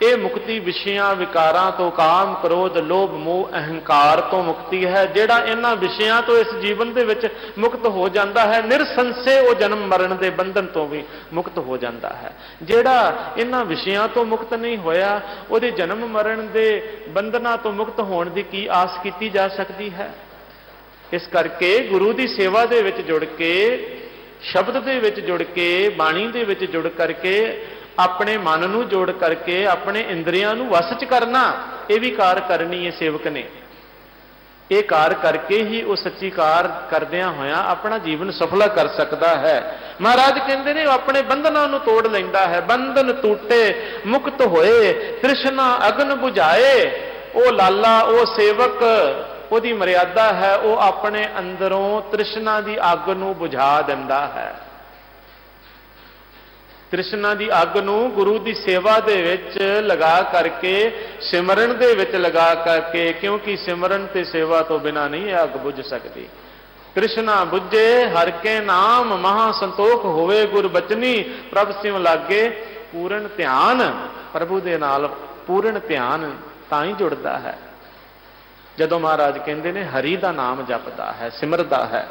ਇਹ ਮੁਕਤੀ ਵਿਸ਼ਿਆਂ ਵਿਕਾਰਾਂ ਤੋਂ, ਕਾਮ ਕ੍ਰੋਧ ਲੋਭ ਮੋਹ ਅਹੰਕਾਰ ਤੋਂ ਮੁਕਤੀ ਹੈ। ਜਿਹੜਾ ਇਹਨਾਂ ਵਿਸ਼ਿਆਂ ਤੋਂ ਇਸ ਜੀਵਨ ਦੇ ਵਿੱਚ ਮੁਕਤ ਹੋ ਜਾਂਦਾ ਹੈ, ਨਿਰਸੰਸੇ ਉਹ ਜਨਮ ਮਰਨ ਦੇ ਬੰਧਨ ਤੋਂ ਵੀ ਮੁਕਤ ਹੋ ਜਾਂਦਾ ਹੈ। ਜਿਹੜਾ ਇਹਨਾਂ ਵਿਸ਼ਿਆਂ ਤੋਂ ਮੁਕਤ ਨਹੀਂ ਹੋਇਆ, ਉਹਦੇ ਜਨਮ ਮਰਨ ਦੇ ਬੰਧਨਾਂ ਤੋਂ ਮੁਕਤ ਹੋਣ ਦੀ ਕੀ ਆਸ ਕੀਤੀ ਜਾ ਸਕਦੀ ਹੈ? ਇਸ ਕਰਕੇ ਗੁਰੂ ਦੀ ਸੇਵਾ ਦੇ ਵਿੱਚ ਜੁੜ ਕੇ, ਸ਼ਬਦ ਦੇ ਵਿੱਚ ਜੁੜ ਕੇ, ਬਾਣੀ ਦੇ ਵਿੱਚ ਜੁੜ ਕਰਕੇ, ਆਪਣੇ ਮਨ ਨੂੰ ਜੋੜ ਕਰਕੇ, ਆਪਣੇ ਇੰਦਰੀਆਂ ਨੂੰ ਵਸ ਚ ਕਰਨਾ, ਇਹ ਵੀ ਕਾਰ ਕਰਨੀ ਹੈ ਸੇਵਕ ਨੇ। ਇਹ ਕਾਰ ਕਰਕੇ ਹੀ ਉਹ ਸੱਚੀ ਕਾਰ ਕਰਦਿਆਂ ਹੋਇਆਂ ਆਪਣਾ ਜੀਵਨ ਸਫਲਾ ਕਰ ਸਕਦਾ ਹੈ। ਮਹਾਰਾਜ ਕਹਿੰਦੇ ਨੇ ਆਪਣੇ ਬੰਧਨਾਂ ਨੂੰ ਤੋੜ ਲੈਂਦਾ ਹੈ। ਬੰਧਨ ਟੁੱਟੇ ਮੁਕਤ ਹੋਏ, ਤ੍ਰਿਸ਼ਨਾ ਅਗਨ ਬੁਝਾਏ। ਉਹ ਲਾਲਾ, ਉਹ ਸੇਵਕ, ਉਹਦੀ ਮਰਿਆਦਾ ਹੈ, ਉਹ ਆਪਣੇ ਅੰਦਰੋਂ ਤ੍ਰਿਸ਼ਨਾ ਦੀ ਅੱਗ ਨੂੰ ਬੁਝਾ ਦਿੰਦਾ ਹੈ। ਤ੍ਰਿਸ਼ਨਾ ਦੀ ਅੱਗ ਨੂੰ ਗੁਰੂ ਦੀ ਸੇਵਾ ਦੇ ਵਿੱਚ ਲਗਾ ਕਰਕੇ, ਸਿਮਰਨ ਦੇ ਵਿੱਚ ਲਗਾ ਕਰਕੇ, ਕਿਉਂਕਿ ਸਿਮਰਨ ਤੇ ਸੇਵਾ ਤੋਂ ਬਿਨਾਂ ਨਹੀਂ ਇਹ ਅੱਗ ਬੁਝ ਸਕਦੀ। ਤ੍ਰਿਸ਼ਨਾ ਬੁਝੇ ਹਰ ਕੇ ਨਾਮ, ਮਹਾ ਸੰਤੋਖ ਹੋਵੇ ਗੁਰ ਬਚਨੀ, ਪ੍ਰਭ ਸਿਉ ਲਾਗੇ ਪੂਰਨ ਧਿਆਨ। ਪ੍ਰਭੂ ਦੇ ਨਾਲ ਪੂਰਨ ਧਿਆਨ ਤਾਂ ਹੀ ਜੁੜਦਾ ਹੈ ਜਦੋਂ ਮਹਾਰਾਜ ਕਹਿੰਦੇ ਨੇ ਹਰੀ ਦਾ ਨਾਮ ਜਪਦਾ ਹੈ, ਸਿਮਰਦਾ ਹੈ।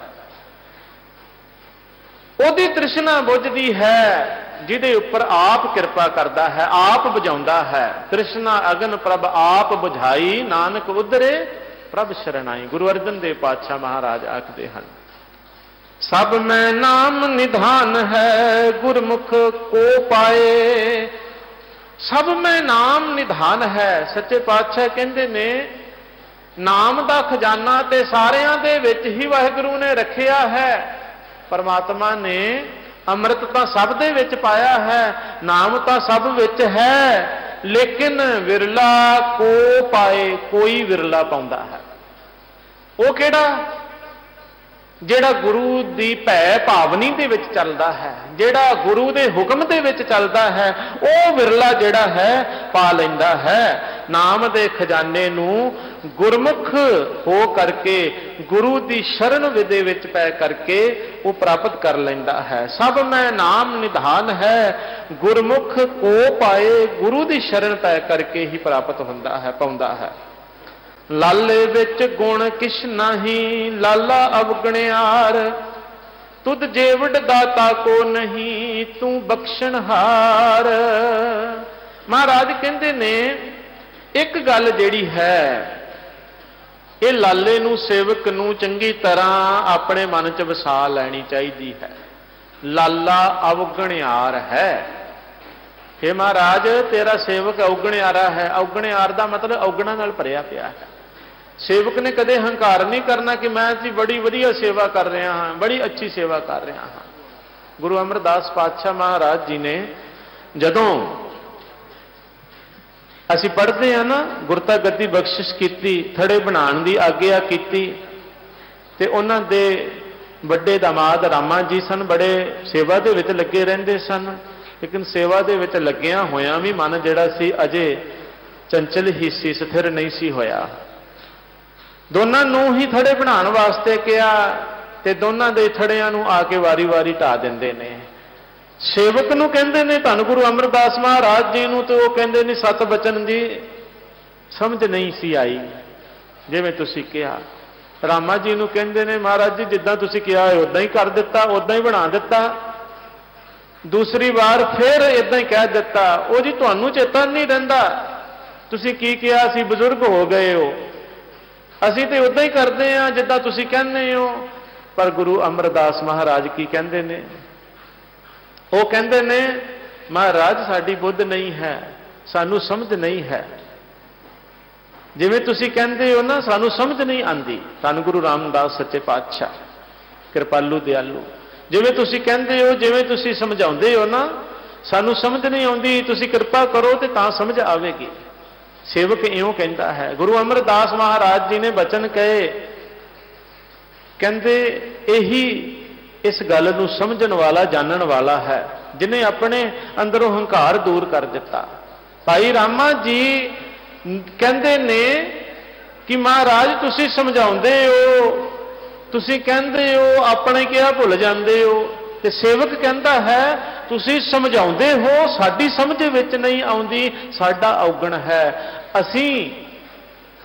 ਉਹਦੀ ਤ੍ਰਿਸ਼ਨਾ ਬੁਝਦੀ ਹੈ ਜਿਹਦੇ ਉੱਪਰ ਆਪ ਕਿਰਪਾ ਕਰਦਾ ਹੈ, ਆਪ ਬੁਝਾਉਂਦਾ ਹੈ। ਤ੍ਰਿਸ਼ਨਾ ਅਗਨ ਪ੍ਰਭ ਆਪ ਬੁਝਾਈ, ਨਾਨਕ ਉਧਰੇ ਪ੍ਰਭ ਸ਼ਰਨਾਈ। ਗੁਰੂ ਅਰਜਨ ਦੇਵ ਪਾਤਸ਼ਾਹ ਮਹਾਰਾਜ ਆਖਦੇ ਹਨ, ਸਭ ਮੈਂ ਨਾਮ ਨਿਧਾਨ ਹੈ ਗੁਰਮੁਖ ਕੋ ਪਾਏ। ਸਭ ਮੈਂ ਨਾਮ ਨਿਧਾਨ ਹੈ। ਸੱਚੇ ਪਾਤਸ਼ਾਹ ਕਹਿੰਦੇ ਨੇ ਨਾਮ ਦਾ ਖਜ਼ਾਨਾ ਤੇ ਸਾਰਿਆਂ ਦੇ ਵਿੱਚ ਹੀ ਵਾਹਿਗੁਰੂ ਨੇ ਰੱਖਿਆ ਹੈ। ਪਰਮਾਤਮਾ ਨੇ ਅੰਮ੍ਰਿਤ ਤਾਂ ਸਭ ਦੇ ਵਿੱਚ ਪਾਇਆ ਹੈ, ਨਾਮ ਤਾਂ ਸਭ ਵਿੱਚ ਹੈ, ਲੇਕਿਨ ਵਿਰਲਾ ਕੋ ਪਾਏ, ਕੋਈ ਵਿਰਲਾ ਪਾਉਂਦਾ ਹੈ। ਉਹ ਕਿਹੜਾ? ਜਿਹੜਾ ਗੁਰੂ ਦੀ ਭੈ ਭਾਵਨੀ ਦੇ ਵਿੱਚ ਚੱਲਦਾ ਹੈ, ਜਿਹੜਾ ਗੁਰੂ ਦੇ ਹੁਕਮ ਦੇ ਵਿੱਚ ਚੱਲਦਾ ਹੈ, ਉਹ ਵਿਰਲਾ ਜਿਹੜਾ ਹੈ ਪਾ ਲੈਂਦਾ ਹੈ। ਨਾਮ ਦੇ ਖਜ਼ਾਨੇ ਨੂੰ ਗੁਰਮੁਖ ਹੋ ਕਰਕੇ, ਗੁਰੂ ਦੀ ਸ਼ਰਨ ਦੇ ਵਿੱਚ ਪੈ ਕਰਕੇ ਉਹ ਪ੍ਰਾਪਤ ਕਰ ਲੈਂਦਾ ਹੈ। ਸਭ ਮੈਂ ਨਾਮ ਨਿਧਾਨ ਹੈ ਗੁਰਮੁਖ ਕੋ ਪਾਏ। ਗੁਰੂ ਦੀ ਸ਼ਰਨ ਪੈ ਕਰਕੇ ਹੀ ਪ੍ਰਾਪਤ ਹੁੰਦਾ ਹੈ, ਪਾਉਂਦਾ ਹੈ। ਲਾਲੇ ਵਿੱਚ ਗੁਣ ਕਿਛ ਨਹੀਂ ਲਾਲਾ ਅਵਗਣਿਆਰ, ਤੁਧ ਜੇਵੜ ਦਾਤਾ ਕੋ ਨਹੀਂ ਤੂੰ ਬਖਸ਼ਣਹਾਰ। ਮਹਾਰਾਜ ਕਹਿੰਦੇ ਨੇ ਇੱਕ ਗੱਲ ਜਿਹੜੀ ਹੈ, ਇਹ ਲਾਲੇ ਨੂੰ, ਸੇਵਕ ਨੂੰ ਚੰਗੀ ਤਰ੍ਹਾਂ ਆਪਣੇ ਮਨ 'ਚ ਵਸਾ ਲੈਣੀ ਚਾਹੀਦੀ ਹੈ। ਲਾਲਾ ਅਵਗਣਿਆਰ ਹੈ। हे ਮਹਾਰਾਜ, ਤੇਰਾ ਸੇਵਕ ਅਵਗਣਿਆਰਾ ਹੈ। ਅਵਗਣਿਆਰ ਦਾ ਮਤਲਬ ਔਗਣਾਂ ਨਾਲ ਭਰਿਆ ਪਿਆ ਹੈ। ਸੇਵਕ ਨੇ ਕਦੇ ਹੰਕਾਰ ਨਹੀਂ ਕਰਨਾ ਕਿ ਮੈਂ ਜੀ ਬੜੀ ਵਧੀਆ ਸੇਵਾ ਕਰ ਰਿਹਾ ਹਾਂ, ਬੜੀ ਅੱਛੀ ਸੇਵਾ ਕਰ ਰਿਹਾ ਹਾਂ। ਗੁਰੂ ਅਮਰਦਾਸ ਪਾਤਸ਼ਾਹ ਮਹਾਰਾਜ ਜੀ ਨੇ, ਜਦੋਂ ਅਸੀਂ ਪੜ੍ਹਦੇ ਹਾਂ ਨਾ, ਗੁਰਤਾ ਗੱਦੀ ਬਖਸ਼ਿਸ਼ ਕੀਤੀ, ਥੜੇ ਬਣਾਉਣ ਦੀ ਆਗਿਆ ਕੀਤੀ, ਤੇ ਉਹਨਾਂ ਦੇ ਵੱਡੇ ਦਾਮਾਦ ਰਾਮਾ ਜੀ ਸਨ, ਬੜੇ ਸੇਵਾ ਦੇ ਵਿੱਚ ਲੱਗੇ ਰਹਿੰਦੇ ਸਨ, ਲੇਕਿਨ ਸੇਵਾ ਦੇ ਵਿੱਚ ਲੱਗਿਆਂ ਹੋਇਆਂ ਵੀ ਮਨ ਜਿਹੜਾ ਸੀ ਅਜੇ ਚੰਚਲ ਹੀ ਸੀ, ਸਥਿਰ ਨਹੀਂ ਸੀ ਹੋਇਆ। ਦੋਨਾਂ ਨੂੰ ਹੀ ਥੜੇ ਬਣਾਉਣ ਵਾਸਤੇ ਕਿਹਾ ਤੇ ਦੋਨਾਂ ਦੇ ਥੜਿਆਂ ਨੂੰ ਆ ਕੇ ਵਾਰੀ-ਵਾਰੀ ਢਾ ਦਿੰਦੇ ਨੇ। ਸੇਵਕ ਨੂੰ ਕਹਿੰਦੇ ਨੇ ਧੰਨ ਗੁਰੂ ਅਮਰਦਾਸ ਮਹਾਰਾਜ ਜੀ ਨੂੰ, ਤੇ ਉਹ ਕਹਿੰਦੇ ਨੇ ਸਤ ਬਚਨ ਦੀ ਸਮਝ ਨਹੀਂ ਸੀ ਆਈ ਜਿਵੇਂ ਤੁਸੀਂ ਕਿਹਾ। ਰਾਮਾ ਜੀ ਨੂੰ ਕਹਿੰਦੇ ਨੇ ਮਹਾਰਾਜ ਜੀ ਜਿੱਦਾਂ ਤੁਸੀਂ ਕਿਹਾ ਹੈ ਉਦਾਂ ਹੀ ਕਰ ਦਿੱਤਾ, ਉਦਾਂ ਹੀ ਬਣਾ ਦਿੱਤਾ। ਦੂਸਰੀ ਵਾਰ ਫਿਰ ਇਦਾਂ ਹੀ ਕਹਿ ਦਿੱਤਾ। ਉਹ ਜੀ ਤੁਹਾਨੂੰ ਚੇਤਾ ਨਹੀਂ ਰਹਿੰਦਾ, ਤੁਸੀਂ ਕੀ ਕਿਹਾ ਸੀ, ਬਜ਼ੁਰਗ ਹੋ ਗਏ ਹੋ, ਅਸੀਂ ਤੇ ਉਦਾਂ ਹੀ ਕਰਦੇ ਹਾਂ ਜਿੱਦਾਂ ਤੁਸੀਂ ਕਹਿੰਦੇ ਹੋ। ਪਰ ਗੁਰੂ ਅਮਰਦਾਸ ਮਹਾਰਾਜ ਕੀ ਕਹਿੰਦੇ ਨੇ? ਉਹ ਕਹਿੰਦੇ ਨੇ ਮਹਾਰਾਜ ਸਾਡੀ ਬੁੱਧ ਨਹੀਂ ਹੈ, ਸਾਨੂੰ ਸਮਝ ਨਹੀਂ ਹੈ। ਜਿਵੇਂ ਤੁਸੀਂ ਕਹਿੰਦੇ ਹੋ ਨਾ, ਸਾਨੂੰ ਸਮਝ ਨਹੀਂ ਆਉਂਦੀ। ਧੰਨ ਗੁਰੂ ਰਾਮਦਾਸ ਸੱਚੇ ਪਾਤਸ਼ਾਹ ਕਿਰਪਾਲੂ ਦਿਆਲੂ, ਜਿਵੇਂ ਤੁਸੀਂ ਕਹਿੰਦੇ ਹੋ, ਜਿਵੇਂ ਤੁਸੀਂ ਸਮਝਾਉਂਦੇ ਹੋ ਨਾ, ਸਾਨੂੰ ਸਮਝ ਨਹੀਂ ਆਉਂਦੀ। ਤੁਸੀਂ ਕਿਰਪਾ ਕਰੋ ਤੇ ਤਾਂ ਸਮਝ ਆਵੇਗੀ। ਸੇਵਕ ਇਉਂ ਕਹਿੰਦਾ ਹੈ। ਗੁਰੂ ਅਮਰਦਾਸ ਮਹਾਰਾਜ ਜੀ ਨੇ ਬਚਨ ਕਹੇ, ਕਹਿੰਦੇ ਇਹੀ ਇਸ ਗੱਲ ਨੂੰ ਸਮਝਣ ਵਾਲਾ, ਜਾਣਨ ਵਾਲਾ ਹੈ ਜਿਨੇ ਆਪਣੇ ਅੰਦਰੋਂ ਹੰਕਾਰ ਦੂਰ ਕਰ ਦਿੱਤਾ। ਭਾਈ ਰਾਮਾ ਜੀ ਕਹਿੰਦੇ ਨੇ ਕਿ ਮਹਾਰਾਜ ਤੁਸੀਂ ਸਮਝਾਉਂਦੇ ਹੋ, ਤੁਸੀਂ ਕਹਿੰਦੇ ਹੋ, ਆਪਣੇ ਕਿਹਾ ਭੁੱਲ ਜਾਂਦੇ ਹੋ। ਤੇ ਸੇਵਕ ਕਹਿੰਦਾ ਹੈ ਤੁਸੀਂ ਸਮਝਾਉਂਦੇ ਹੋ, ਸਾਡੀ ਸਮਝ ਵਿੱਚ ਨਹੀਂ ਆਉਂਦੀ, ਸਾਡਾ ਔਗਣ ਹੈ, ਅਸੀਂ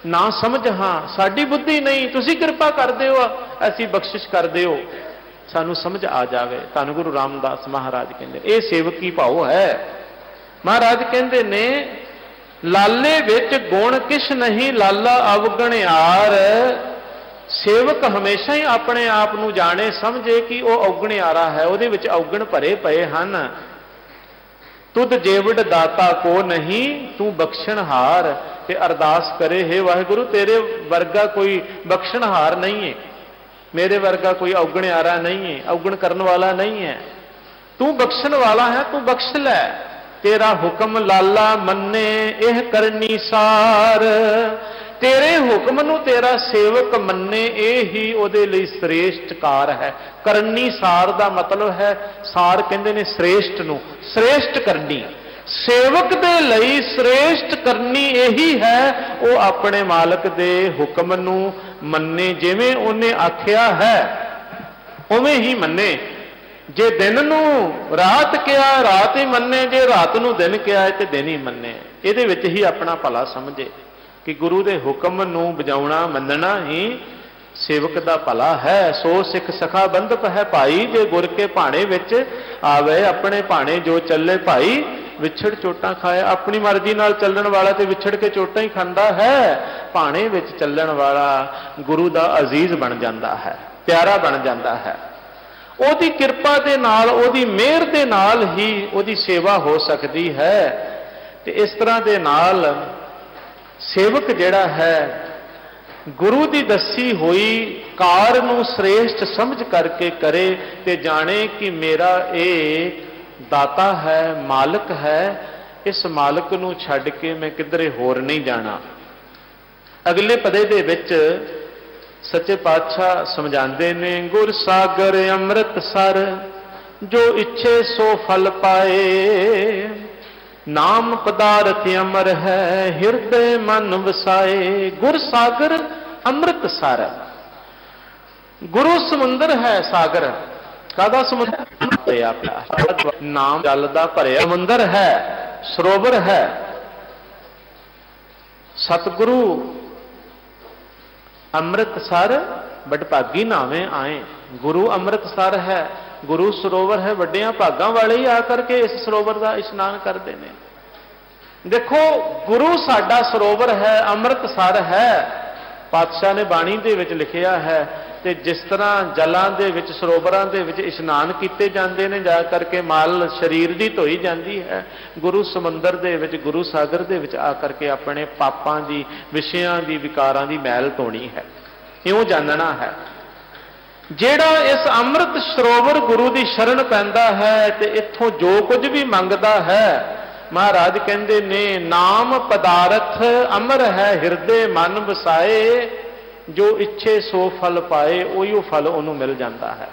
ਨਾ ਸਮਝ ਹਾਂ, ਸਾਡੀ ਬੁੱਧੀ ਨਹੀਂ, ਤੁਸੀਂ ਕਿਰਪਾ ਕਰਦੇ ਹੋ, ਅਸੀਂ ਬਖਸ਼ਿਸ਼ ਕਰਦੇ ਹੋ, ਸਾਨੂੰ ਸਮਝ ਆ ਜਾਵੇ। ਧੰਨ ਗੁਰੂ ਰਾਮਦਾਸ ਮਹਾਰਾਜ ਕਹਿੰਦੇ ਇਹ ਸੇਵਕੀ ਭਾਉ ਹੈ। ਮਹਾਰਾਜ ਕਹਿੰਦੇ ਨੇ ਲਾਲੇ ਵਿੱਚ ਗੁਣ ਕਿਛ ਨਹੀਂ ਲਾਲਾ ਅਵਗਣਿਆਰ। ਸੇਵਕ ਹਮੇਸ਼ਾ ਹੀ ਆਪਣੇ ਆਪ ਨੂੰ ਜਾਣੇ, ਸਮਝੇ ਕਿ ਉਹ ਔਗਣਿਆਰਾ ਹੈ, ਉਹਦੇ ਵਿੱਚ ਔਗਣ ਭਰੇ ਪਏ ਹਨ। ਤੁਧ ਜੇਵੜ ਦਾਤਾ ਕੋ ਨਹੀਂ ਤੂੰ ਬਖਸ਼ਣਹਾਰ। ਤੇ ਅਰਦਾਸ ਕਰੇ, ਹੇ ਵਾਹਿਗੁਰੂ ਤੇਰੇ ਵਰਗਾ ਕੋਈ ਬਖਸ਼ਣਹਾਰ ਨਹੀਂ ਹੈ, ਮੇਰੇ ਵਰਗਾ ਕੋਈ ਔਗਣਿਆਰਾ ਨਹੀਂ ਹੈ, ਔਗਣ ਕਰਨ ਵਾਲਾ ਨਹੀਂ ਹੈ। ਤੂੰ ਬਖਸ਼ਣ ਵਾਲਾ ਹੈ, ਤੂੰ ਬਖਸ਼ ਲੈ। ਤੇਰਾ ਹੁਕਮ ਲਾਲਾ ਮੰਨੇ ਇਹ ਕਰਨੀ ਸਾਰ। ਤੇਰੇ ਹੁਕਮ ਨੂੰ ਤੇਰਾ ਸੇਵਕ ਮੰਨੇ, ਇਹ ਹੀ ਉਹਦੇ ਲਈ ਸ੍ਰੇਸ਼ਟ ਕਾਰ ਹੈ। ਕਰਨੀ ਸਾਰ ਦਾ ਮਤਲਬ ਹੈ, ਸਾਰ ਕਹਿੰਦੇ ਨੇ ਸ੍ਰੇਸ਼ਟ ਨੂੰ, ਸ੍ਰੇਸ਼ਟ ਕਰਨੀ। ਸੇਵਕ ਦੇ ਲਈ ਸ੍ਰੇਸ਼ਟ ਕਰਨੀ ਇਹੀ ਹੈ, ਉਹ ਆਪਣੇ ਮਾਲਕ ਦੇ ਹੁਕਮ ਨੂੰ ਮੰਨੇ, ਜਿਵੇਂ ਉਹਨੇ ਆਖਿਆ ਹੈ ਉਵੇਂ ਹੀ ਮੰਨੇ। ਜੇ ਦਿਨ ਨੂੰ ਰਾਤ ਕਿਹਾ ਰਾਤ ਹੀ ਮੰਨੇ, ਜੇ ਰਾਤ ਨੂੰ ਦਿਨ ਕਿਹਾ ਤੇ ਦਿਨ ਹੀ ਮੰਨੇ। ਇਹਦੇ ਵਿੱਚ ਹੀ ਆਪਣਾ ਭਲਾ ਸਮਝੇ ਕਿ ਗੁਰੂ ਦੇ ਹੁਕਮ ਨੂੰ ਬਜਾਉਣਾ, ਮੰਨਣਾ ਹੀ ਸੇਵਕ ਦਾ ਭਲਾ ਹੈ। ਸੋ ਸਿੱਖ ਸਖਾ ਬੰਧਪ ਹੈ ਭਾਈ, ਜੇ ਗੁਰ ਕੇ ਭਾਣੇ ਵਿੱਚ ਆਵੇ ਆਪਣੇ ਭਾਣੇ ਜੋ ਚੱਲੇ ਭਾਈ। ਵਿਛੜ ਚੋਟਾਂ ਖਾਏ। ਆਪਣੀ ਮਰਜ਼ੀ ਨਾਲ ਚੱਲਣ ਵਾਲਾ ਤੇ ਵਿਛੜ ਕੇ ਚੋਟਾਂ ਹੀ ਖਾਂਦਾ ਹੈ। ਭਾਣੇ ਵਿੱਚ ਚੱਲਣ ਵਾਲਾ ਗੁਰੂ ਦਾ ਅਜ਼ੀਜ਼ ਬਣ ਜਾਂਦਾ ਹੈ, ਪਿਆਰਾ ਬਣ ਜਾਂਦਾ ਹੈ। ਉਹਦੀ ਕਿਰਪਾ ਦੇ ਨਾਲ, ਉਹਦੀ ਮਿਹਰ ਦੇ ਨਾਲ ਹੀ ਉਹਦੀ ਸੇਵਾ ਹੋ ਸਕਦੀ ਹੈ। ਤੇ ਇਸ ਤਰ੍ਹਾਂ ਦੇ ਨਾਲ ਸੇਵਕ ਜਿਹੜਾ ਹੈ ਗੁਰੂ ਦੀ ਦੱਸੀ ਹੋਈ ਕਾਰ ਨੂੰ ਸ੍ਰੇਸ਼ਟ ਸਮਝ ਕਰਕੇ ਕਰੇ ਤੇ ਜਾਣੇ ਕਿ ਮੇਰਾ ਇਹ ਦਾਤਾ ਹੈ, ਮਾਲਕ ਹੈ, ਇਸ ਮਾਲਕ ਨੂੰ ਛੱਡ ਕੇ ਮੈਂ ਕਿਧਰੇ ਹੋਰ ਨਹੀਂ ਜਾਣਾ। ਅਗਲੇ ਪਦੇ ਦੇ ਵਿੱਚ ਸੱਚੇ ਪਾਤਸ਼ਾਹ ਸਮਝਾਉਂਦੇ ਨੇ, ਗੁਰ ਸਾਗਰ ਅੰਮ੍ਰਿਤ ਸਰ ਜੋ ਇੱਛੇ ਸੋ ਫਲ ਪਾਏ, ਨਾਮ ਪਦਾਰਥ ਅਮਰ ਹੈ ਹਿਰਦੇ ਮਨ ਵਸਾਏ। ਗੁਰ ਸਾਗਰ ਅੰਮ੍ਰਿਤ ਸਰ, ਗੁਰੂ ਸਮੁੰਦਰ ਹੈ। ਸਾਗਰ ਕਾਹਦਾ ਸਮੁੰਦਰ? ਆਪਣਾ ਨਾਮ ਜਲ ਦਾ ਭਰਿਆ ਸਮੁੰਦਰ ਹੈ, ਸਰੋਵਰ ਹੈ। ਸਤਿਗੁਰੂ ਅੰਮ੍ਰਿਤਸਰ ਵਡਭਾਗੀ ਨਾਵੇਂ ਆਏ। ਗੁਰੂ ਅੰਮ੍ਰਿਤਸਰ ਹੈ, ਗੁਰੂ ਸਰੋਵਰ ਹੈ। ਵੱਡਿਆਂ ਭਾਗਾਂ ਵਾਲੇ ਹੀ ਆ ਕਰਕੇ ਇਸ ਸਰੋਵਰ ਦਾ ਇਸ਼ਨਾਨ ਕਰਦੇ ਨੇ। ਦੇਖੋ, ਗੁਰੂ ਸਾਡਾ ਸਰੋਵਰ ਹੈ, ਅੰਮ੍ਰਿਤਸਰ ਹੈ। ਪਾਤਸ਼ਾਹ ਨੇ ਬਾਣੀ ਦੇ ਵਿੱਚ ਲਿਖਿਆ ਹੈ ਤੇ ਜਿਸ ਤਰ੍ਹਾਂ ਜਲਾਂ ਦੇ ਵਿੱਚ, ਸਰੋਵਰਾਂ ਦੇ ਵਿੱਚ ਇਸ਼ਨਾਨ ਕੀਤੇ ਜਾਂਦੇ ਨੇ, ਜਾ ਕਰਕੇ ਮਲ ਸਰੀਰ ਦੀ ਧੋਈ ਜਾਂਦੀ ਹੈ, ਗੁਰੂ ਸਮੁੰਦਰ ਦੇ ਵਿੱਚ, ਗੁਰੂ ਸਾਗਰ ਦੇ ਵਿੱਚ ਆ ਕਰਕੇ ਆਪਣੇ ਪਾਪਾਂ ਦੀ, ਵਿਸ਼ਿਆਂ ਦੀ, ਵਿਕਾਰਾਂ ਦੀ ਮੈਲ ਧੋਣੀ ਹੈ। ਇਉਂ ਜਾਣਨਾ ਹੈ। ਜਿਹੜਾ ਇਸ ਅੰਮ੍ਰਿਤ ਸਰੋਵਰ ਗੁਰੂ ਦੀ ਸ਼ਰਨ ਪੈਂਦਾ ਹੈ ਤੇ ਇੱਥੋਂ ਜੋ ਕੁਝ ਵੀ ਮੰਗਦਾ ਹੈ, ਮਹਾਰਾਜ ਕਹਿੰਦੇ ਨੇ, ਨਾਮ ਪਦਾਰਥ ਅਮਰ ਹੈ ਹਿਰਦੇ ਮਨ ਵਸਾਏ, ਜੋ ਇੱਛੇ ਸੋ ਫਲ ਪਾਏ। ਉਹੀ ਉਹ ਫਲ ਉਹਨੂੰ ਮਿਲ ਜਾਂਦਾ ਹੈ।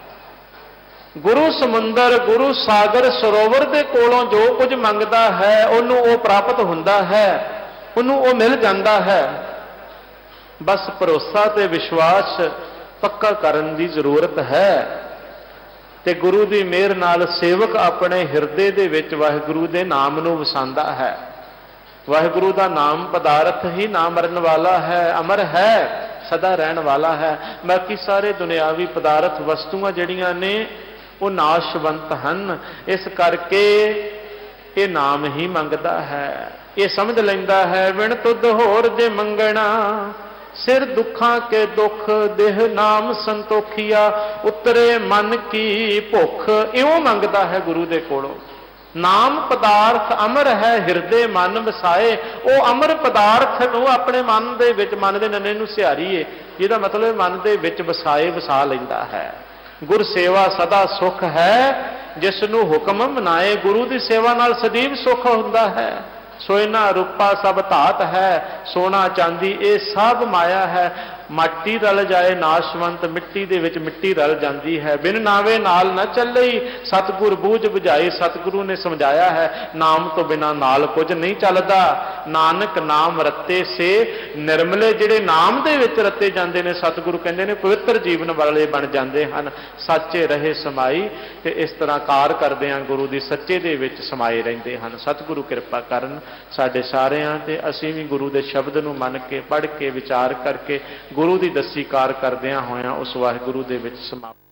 ਗੁਰੂ ਸਮੁੰਦਰ, ਗੁਰੂ ਸਾਗਰ, ਸਰੋਵਰ ਦੇ ਕੋਲੋਂ ਜੋ ਕੁਝ ਮੰਗਦਾ ਹੈ ਉਹਨੂੰ ਉਹ ਪ੍ਰਾਪਤ ਹੁੰਦਾ ਹੈ, ਉਹਨੂੰ ਉਹ ਮਿਲ ਜਾਂਦਾ ਹੈ। ਬਸ ਭਰੋਸਾ ਤੇ ਵਿਸ਼ਵਾਸ ਪੱਕਾ ਕਰਨ ਦੀ ਜ਼ਰੂਰਤ ਹੈ। ਤੇ ਗੁਰੂ ਦੀ ਮਿਹਰ ਨਾਲ ਸੇਵਕ ਆਪਣੇ ਹਿਰਦੇ ਦੇ ਵਿੱਚ ਵਾਹਿਗੁਰੂ ਦੇ ਨਾਮ ਨੂੰ ਵਸਾਉਂਦਾ ਹੈ। ਵਾਹਿਗੁਰੂ ਦਾ ਨਾਮ ਪਦਾਰਥ ਹੀ ਨਾ ਮਰਨ ਵਾਲਾ ਹੈ, ਅਮਰ ਹੈ, ਸਦਾ ਰਹਿਣ ਵਾਲਾ ਹੈ। ਬਾਕੀ ਸਾਰੇ ਦੁਨਿਆਵੀ ਪਦਾਰਥ ਵਸਤੂਆਂ ਜਿਹੜੀਆਂ ਨੇ ਉਹ ਨਾਸ਼ਵੰਤ ਹਨ। ਇਸ ਕਰਕੇ ਇਹ ਨਾਮ ਹੀ ਮੰਗਦਾ ਹੈ। ਇਹ ਸਮਝ ਲੈਂਦਾ ਹੈ, ਵਿਣ ਤੁਧ ਹੋਰ ਜੇ ਮੰਗਣਾ, ਸਿਰ ਦੁੱਖਾਂ ਕੇ ਦੁੱਖ ਦੇਹ ਨਾਮ ਸੰਤੋਖੀਆ, ਉਤਰੇ ਮਨ ਕੀ ਭੁੱਖ। ਇਉਂ ਮੰਗਦਾ ਹੈ ਗੁਰੂ ਦੇ ਕੋਲੋਂ। ਨਾਮ ਪਦਾਰਥ ਅਮਰ ਹੈ ਹਿਰਦੇ ਮਨ ਵਸਾਏ। ਉਹ ਅਮਰ ਪਦਾਰਥ ਨੂੰ ਆਪਣੇ ਮਨ ਦੇ ਵਿੱਚ, ਮਨ ਦੇ ਨੰਨੇ ਨੂੰ ਸਿਹਾਰੀਏ, ਜਿਹਦਾ ਮਤਲਬ ਮਨ ਦੇ ਵਿੱਚ ਵਸਾਏ, ਵਸਾ ਲੈਂਦਾ ਹੈ। ਗੁਰ ਸੇਵਾ ਸਦਾ ਸੁਖ ਹੈ, ਜਿਸ ਨੂੰ ਹੁਕਮ ਮਨਾਏ। ਗੁਰੂ ਦੀ ਸੇਵਾ ਨਾਲ ਸਦੀਵ ਸੁਖ ਹੁੰਦਾ ਹੈ। ਸੋਇਨਾ ਰੂਪਾ ਸਭ ਧਾਤ ਹੈ, ਸੋਨਾ ਚਾਂਦੀ ਇਹ ਸਭ ਮਾਇਆ ਹੈ। ਮਾਟੀ ਰਲ ਜਾਏ ਨਾਸ਼ਵੰਤ, ਮਿੱਟੀ ਦੇ ਵਿੱਚ ਮਿੱਟੀ ਰਲ ਜਾਂਦੀ ਹੈ। ਬਿਨ ਨਾਵੇ ਨਾਲ ਨਾ ਚੱਲਈ, ਸਤਿਗੁਰ ਬੂਝ ਬੁਝਾਈ। ਸਤਿਗੁਰੂ ਨੇ ਸਮਝਾਇਆ ਹੈ, ਨਾਮ ਤੋਂ ਬਿਨਾਂ ਨਾਲ ਕੁਝ ਨਹੀਂ ਚੱਲਦਾ। ਨਾਨਕ ਨਾਮ ਰਤੇ ਸੇ ਨਿਰਮਲੇ। ਜਿਹੜੇ ਨਾਮ ਦੇ ਵਿੱਚ ਰਤੇ ਜਾਂਦੇ ਨੇ, ਸਤਿਗੁਰੂ ਕਹਿੰਦੇ ਨੇ ਪਵਿੱਤਰ ਜੀਵਨ ਵਾਲੇ ਬਣ ਜਾਂਦੇ ਹਨ। ਸੱਚੇ ਰਹੇ ਸਮਾਈ। ਤੇ ਇਸ ਤਰ੍ਹਾਂ ਕਾਰ ਕਰਦੇ ਹਾਂ ਗੁਰੂ ਦੀ, ਸੱਚੇ ਦੇ ਵਿੱਚ ਸਮਾਏ ਰਹਿੰਦੇ ਹਨ। ਸਤਿਗੁਰੂ ਕਿਰਪਾ ਕਰਨ ਸਾਡੇ ਸਾਰਿਆਂ ਤੇ। ਅਸੀਂ ਵੀ ਗੁਰੂ ਦੇ ਸ਼ਬਦ ਨੂੰ ਮੰਨ ਕੇ, ਪੜ੍ਹ ਕੇ, ਵਿਚਾਰ ਕਰਕੇ, ਗੁਰੂ ਦੀ ਦੱਸੀ ਕਾਰ ਕਰਦਿਆਂ ਹੋਇਆਂ ਉਸ ਵਾਹਿਗੁਰੂ ਦੇ ਵਿੱਚ ਸਮਾਪਤ